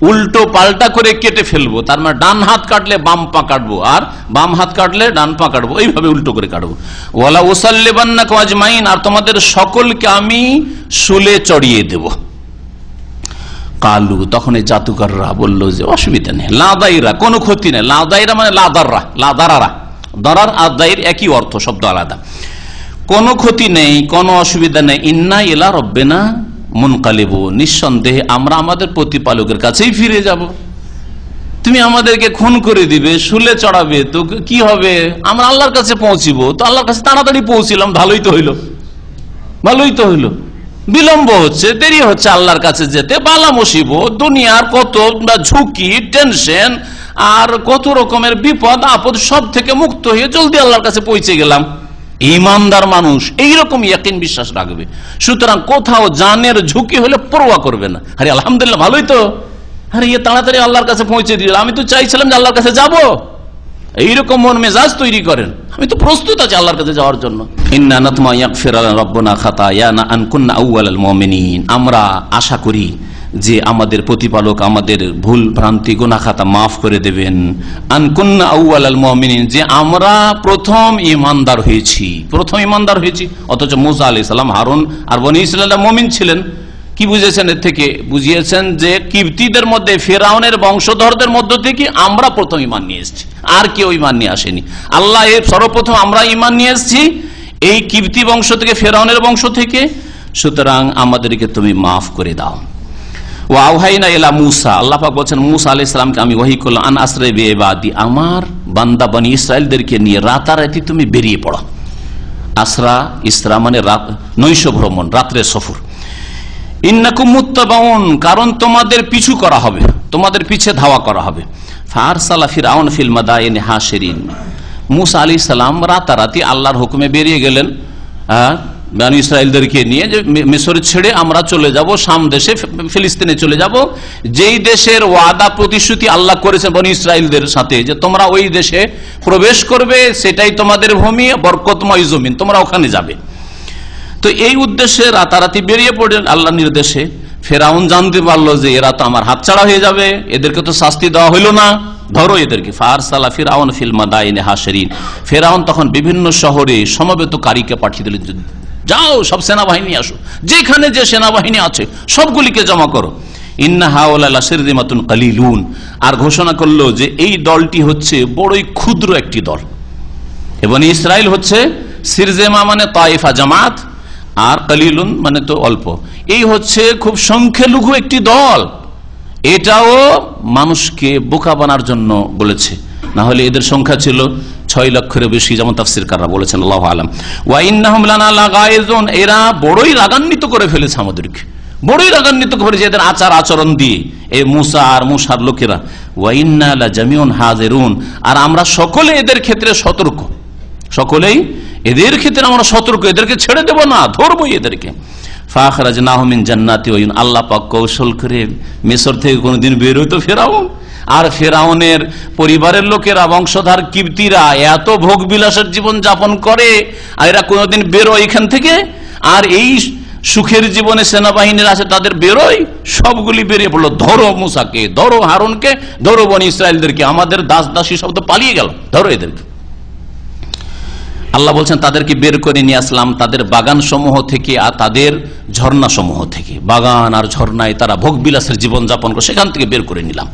[SPEAKER 3] উল্টো পাল্টা করে কেটে ফেলবো। তার মানে ডান হাত কাটলে বাম পা কাটবো, আর বাম হাত কাটলে ডান পা কাটবো, এইভাবে উল্টো করে কাটবো। ওয়ালা উসাল্লিবান্নাকুম আজমাইন, আর তোমাদের সকলকে আমি শুলে চড়িয়ে দেব। কালু, তখন এই জাদুকররা বললো যে অসুবিধা নেই, লাদাইরা, কোনো ক্ষতি নেই। লাদাইরা মানে লাদারারা, দারার আর দাইর একই অর্থ, শব্দ আলাদা। কোনো ক্ষতি নেই, কোনো অসুবিধা নেই। ইন্না ইলা রব্বিনা মুনকালিবু, নিঃসন্দেহে আমরা আমাদের প্রতিপালকের কাছেই ফিরে যাব। তুমি আমাদেরকে খুন করে দিবে, শুলে চড়াবে, তো কি হবে? আমরা আল্লাহর কাছে পৌঁছিব, তো আল্লাহর কাছে তাড়াতাড়ি পৌঁছিলাম, ভালোই তো হইলো। বিলম্ব হচ্ছে, দেরি হচ্ছে আল্লাহর কাছে যেতে, বালা মুসিবত, দুনিয়ার কত ঝুঁকি, টেনশন, আর কত রকমের বিপদ আপদ, সব থেকে মুক্ত হয়ে জলদি আল্লাহর কাছে পৌঁছে গেলাম। ঈমানদার মানুষ এইরকম ইয়াকিন বিশ্বাস রাখবে। সুতরাং কোথাও জানের ঝুঁকি হলে পরোয়া করবে না। আরে আলহামদুলিল্লাহ, ভালোই তো, আরে তাড়াতাড়ি আল্লাহর কাছে পৌঁছে দিল, আমি তো চাইছিলাম যে আল্লাহর কাছে যাব, এইরকম মন মেজাজ তৈরি করেন, আমি তো প্রস্তুত আছি আল্লাহর কাছে যাওয়ার জন্য। ইন্না নাতমা ইয়াগফির লানা রাব্বুনা খাতায়ানা আন কুননা আউওয়ালাল মুমিনিন, আমরা আশা করি যে আমাদের প্রতিপালক আমাদের ভুল ভ্রান্তি গুনাহ খাতা মাফ করে দেবেন। আন কুননা আউওয়ালাল মুমিনিন, যে আমরা প্রথম ঈমানদার হয়েছি। অথচ মুসা আলাইহিস সালাম, হারুন আর বনি ইসরাঈলরা মুমিন ছিলেন। কি বুঝেছেন এর থেকে? বুঝিয়েছেন যে কিবতীদের মধ্যে, ফেরাউনের বংশধরদের মধ্য থেকে আমরা প্রথম ঈমান নিয়ে এসেছি, আর কেউ ঈমান নিয়ে আসেনি। আল্লাহ সর্বপ্রথম আমরা ঈমান নিয়ে এসেছি এই কিবতী বংশ থেকে, ফেরাউনের বংশ থেকে, সুতরাং আমাদেরকে তুমি মাফ করে দাও। ওয়া আওহাইনা ইলা মুসা, আল্লাহ পাক বলেন মুসা আলাইহিস সালামকে আমি ওহী করলাম, আন আসরি বিইবাদি, আমার বান্দা বনি ইসরাইলদেরকে নিয়ে রাতারাতি তুমি বেরিয়ে পড়ো। আসরা ইসরা মানে রাত, নৈশ ভ্রমণ, রাত্রের সফর। ইন্নাকুম মুত্তাবাউন, কারণ তোমাদের পিছু করা হবে, তোমাদের পিছে ধাওয়া করা হবে। ফারসালা ফিরআউন ফিল মাদাইনি হাশিরিন, মুসা আলাইহিস সালাম রাতারাতি আল্লাহর হুকুমে বেরিয়ে গেলেন বনী ইসরাইলদেরকে নিয়ে, যে মিশর ছেড়ে আমরা চলে যাব শাম দেশে, ফিলিস্তিনে চলে যাব, যেই দেশের ওয়াদা প্রতিশ্রুতি আল্লাহ করেছেন বনী ইসরাইলদের সাথে যে তোমরা ওই দেশে প্রবেশ করবে, সেটাই তোমাদের ভূমি, বরকতময় জমিন, তোমরা ওখানে যাবে। তো এই উদ্দেশ্যে রাতারাতি বেরিয়ে পড়লেন আল্লাহর নির্দেশে। ফেরাউন জানতে পারলো যে এরা তো আমার হাতছাড়া হয়ে যাবে, এদেরকে তো শাস্তি দেওয়া হইল না, ধরো এদেরকে। ফারসালা ফিরআউন ফিল মাদাইনি হাশিরিন, ফেরাউন তখন বিভিন্ন শহরে সমবেতকারীকে পাঠিয়ে দিলেন, যাও সব সেনাবাহিনী আসো, যেখানে যে সেনাবাহিনী আছে সবগুলিকে জমা করো। ইন্না হাওলা লাশিরদিমাতুন কালিলুন, আর ঘোষণা করলো যে এই দলটি হচ্ছে বড়ই ক্ষুদ্র একটি দল। এবং ইসরাইল হচ্ছে সিরজেমা মানে তায়েফা জামাত, আর কালিলুন মানে তো অল্প, এই হচ্ছে খুব সংখ্যালঘু একটি দল। এটাও মানুষকে বোকা বানার জন্য বলেছে, না হলে এদের সংখ্যা ছিল 6 লক্ষের বেশি, যেমন তাফসীরকাররা বলেছেন, আল্লাহু আলাম। ওয়া ইন্নাহুম লানা লাগাইজুন, এরা বড়ই রাগান্বিত করে ফেলেছে আমাদেরকে, বড়ই রাগান্বিত করেছে এদের আচার আচরণ দিয়ে, এই মুসা আর মুসার লোকেরা। ওয়া ইন্না লাজামিউন হাজিরুন, আর আমরা সকলে এদের ক্ষেত্রে সতর্ক, সকলেই এদের ক্ষেত্রে আমরা সতর্ক, এদেরকে ছেড়ে দেব না, ধরবই এদেরকে। ফাখরাজনাহুম মিন জান্নাতি ওয়া ইউন, আল্লাহ পাক কৌশল করে মিশর থেকে কোনদিন বের হইতো ফেরাউন, আর ফেরাউনের পরিবারের লোকেরা, বংশধর কিপ্তিরা এত ভোগ বিলাসের জীবন যাপন করে, আর এরা কোনদিন বেরোয় এখান থেকে, আর এই সুখের জীবনে সেনাবাহিনীর আছে তাদের বেরোয়, সবগুলি বেরিয়ে পড়লো, ধরো মুসাকে, ধরো হারুনকে, ধরো বনী ইসরাইলদেরকে, আমাদের দাস দাসী সব তো পালিয়ে গেল, ধরো এদেরকে। আল্লাহ বলছেন তাদেরকে বের করে নিয়ে আসলাম তাদের বাগান সমূহ থেকে আর তাদের ঝর্ণা সমূহ থেকে, বাগান আর ঝর্ণায় তারা ভোগ বিলাসের জীবন যাপন করে, সেখান থেকে বের করে নিলাম।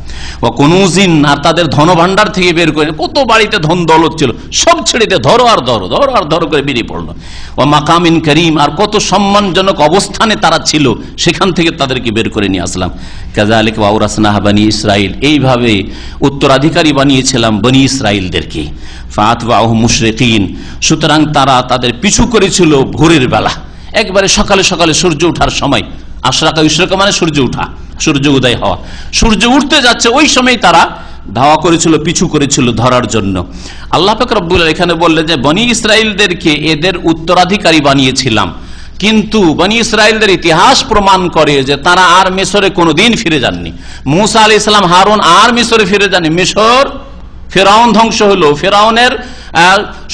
[SPEAKER 3] ও কুনুজিন, আর তাদের ধনভাণ্ডার থেকে বের করে, কত বাড়িতে ধন দৌলত ছিল সব ছেড়ে দিয়ে ধরো আর ধরো, ধরো আর ধরো করে বেরিয়ে পড়লো। ও মাকামিন করিম, আর কত সম্মানজনক অবস্থানে তারা ছিল, সেখান থেকে তাদেরকে বের করে নিয়ে আসলাম। কাযালিক ওয়াওরাসনাহ বনী ইসরাইল, এইভাবে উত্তরাধিকারী বানিয়েছিলাম বনী ইসরাইলদেরকে। ফাতবাউহুম মুশরিকিন, সুতরাং তারা তাদের পিছু করেছিল ভোরের বেলা, একবারে সকালে সকালে সূর্য ওঠার সময়। আশরাকা ইশরাকা মানে সূর্য ওঠা, সূর্য উদয় হওয়া, সূর্য উঠতে যাচ্ছে ওই সময় তারা ধাওয়া করেছিল, পিছু করেছিল ধরার জন্য। আল্লাহ পাক রব্বুল আলামিন এখানে বললেন যে বনী ইসরাইলদেরকে এদের উত্তরাধিকারী বানিয়েছিলাম, কিন্তু বনী ইসরাইলদের ইতিহাস প্রমাণ করে যে তারা আর মিশরে কোনোদিন ফিরে যাননি। মুসা আলাইহিস সালাম, হারুন আর মিশরে ফিরে যাননি। মিশর ফেরাউন ধ্বংস হলো, ফেরাউনের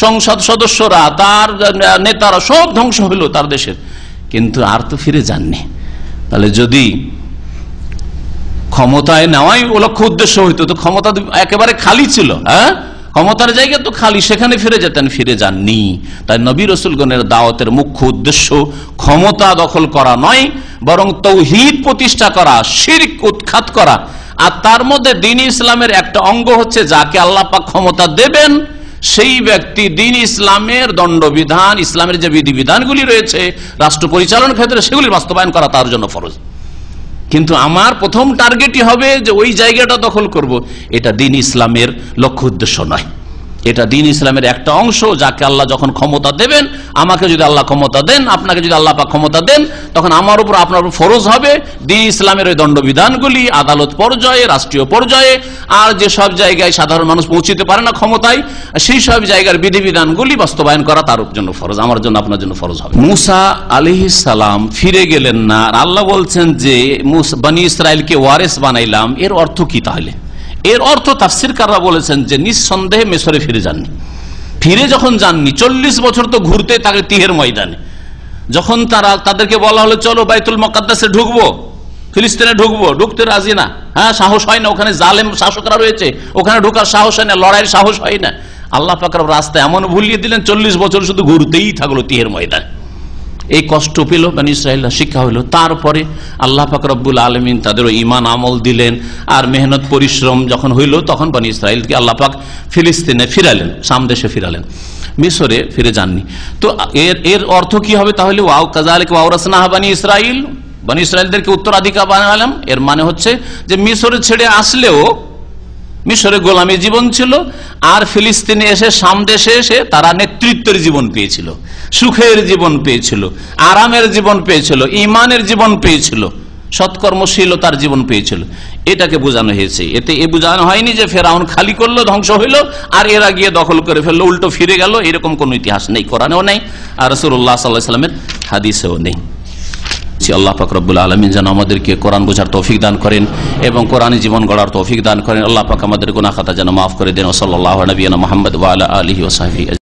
[SPEAKER 3] সংসদ সদস্যরা, তার নেতারা সব ধ্বংস হলো তার দেশের, কিন্তু আর তো ফিরে যাননি। তাহলে যদি ক্ষমতায় নেওয়াই লক্ষ্য উদ্দেশ্য হইতো, তো ক্ষমতা একেবারে খালি ছিল, হ্যাঁ, ক্ষমতার জায়গা তো খালি, সেখানে ফিরে যেতেন, ফিরে যাননি। তাই নবী রাসূলগণের দাওয়াতের মুখ্য উদ্দেশ্য ক্ষমতা দখল করা নয়, বরং তাওহীদ প্রতিষ্ঠা করা, শিরক উৎখাত করা। আর তার মধ্যে দ্বীন ইসলামের একটা অঙ্গ হচ্ছে যাকে আল্লাহ পাক ক্ষমতা দেবেন সেই ব্যক্তি দ্বীন ইসলামের দণ্ডবিধান, ইসলামের যে বিধিবিধানগুলি রয়েছে রাষ্ট্র পরিচালনার ক্ষেত্রে, সেগুলি বাস্তবায়ন করা তার জন্য ফরজ। কিন্তু আমার প্রথম টার্গেটই হবে যে ওই জায়গাটা দখল করব, এটা দ্বীন ইসলামের লক্ষ্য উদ্দেশ্য নয়। এটা দ্বীন ইসলামের একটা অংশ, যাকে আল্লাহ যখন ক্ষমতা দেবেন, আমাকে যদি আল্লাহ ক্ষমতা দেন, আপনাকে যদি আল্লাহ পাক ক্ষমতা দেন, তখন আমার উপর আপনার উপর ফরজ হবে দ্বীন ইসলামের ওই দণ্ডবিধানগুলি আদালত পর্যায়ে, রাষ্ট্রীয় পর্যায়ে, আর যে সব জায়গায় সাধারণ মানুষ পৌঁছতে পারে না ক্ষমতায়, সেই সব জায়গার বিধিবিধানগুলি বাস্তবায়ন করা তার জন্য ফরজ, আমার জন্য, আপনার জন্য ফরজ হবে। মুসা আলাইহিস সালাম ফিরে গেলেন না, আর আল্লাহ বলছেন যে বনী ইসরাইলকে ওয়ারেস বানাইলাম। এর অর্থ কি তাহলে? এর অর্থ তাফসীরকাররা বলেছেন যে নিঃসন্দেহে মিশরে ফিরে যাননি। ফিরে যখন যাননি, 40 বছর তো ঘুরতে থাকে তিহের ময়দানে। যখন তাদেরকে বলা হলো চলো বাইতুল মুকাদ্দাসে ঢুকবো, ফিলিস্তিনে ঢুকবো, ঢুকতে রাজি না, হ্যাঁ, সাহস হয় না, ওখানে জালেম শাসকরা রয়েছে, ওখানে ঢোকার সাহস হয় না, লড়াইয়ের সাহস হয় না। আল্লাহ পাক রাস্তা এমন ভুলিয়ে দিলেন, 40 বছর শুধু ঘুরতেই থাকলো তিহের ময়দানে। এই কষ্ট পেল বনী ইসরাইলরা, শিক্ষা হইল। তারপরে আল্লাহ পাক রব্বুল আলামিন তাদের ঈমান আমল দিলেন, আর মেহনত পরিশ্রম যখন হইল, তখন বনী ইসরাইলকে আল্লাহ পাক ফিলিস্তিনে ফিরালেন, শাম দেশে ফিরালেন, মিশরে ফিরে যাননি। তো এর অর্থ কি হবে তাহলে? ওয়াও কাযালিক ওয়াওরাসনাহ বনী ইসরাইল, বনী ইসরাইলদেরকে উত্তরাধিকার বানালাম। এর মানে হচ্ছে যে মিশরে ছেড়ে আসলেও মিশরে গোলামী জীবন ছিল, আর ফিলিস্তিনে এসে শাম দেশে এসে তারা নেতৃত্ব পিতৃত্বের জীবন পেয়েছিল, সুখের জীবন পেয়েছিল, আরামের জীবন পেয়েছিল, ইমানের জীবন পেয়েছিল, সৎকর্মশীলতার জীবন পেয়েছিল। এটাকে বোঝানো হয়েছে। এতে এ বোঝানো হয়নি যে ফেরাউন খালি করলো, ধ্বংস হইলো, আর এরা গিয়ে দখল করে ফেললো, উল্টো ফিরে গেল। এরকম কোন ইতিহাস নেই, কোরআনেও নেই, আর রাসূলুল্লাহ সাল্লাল্লাহু আলাইহি ওয়াসাল্লামের হাদিসেও নেই। আল্লাহ পাক রব্বুল আলামিন যেন আমাদেরকে কোরআন বোঝার তৌফিক দান করেন এবং কোরআনী জীবন গড়ার তৌফিক দান করেন। আল্লাহ পাক আমাদের গুনাহ খাতা যেন মাফ করে দেন। সাল্লাল্লাহু আলা নবিয়িনা মুহাম্মদ ওয়া আলা আলিহি ওয়া সাহবিহি।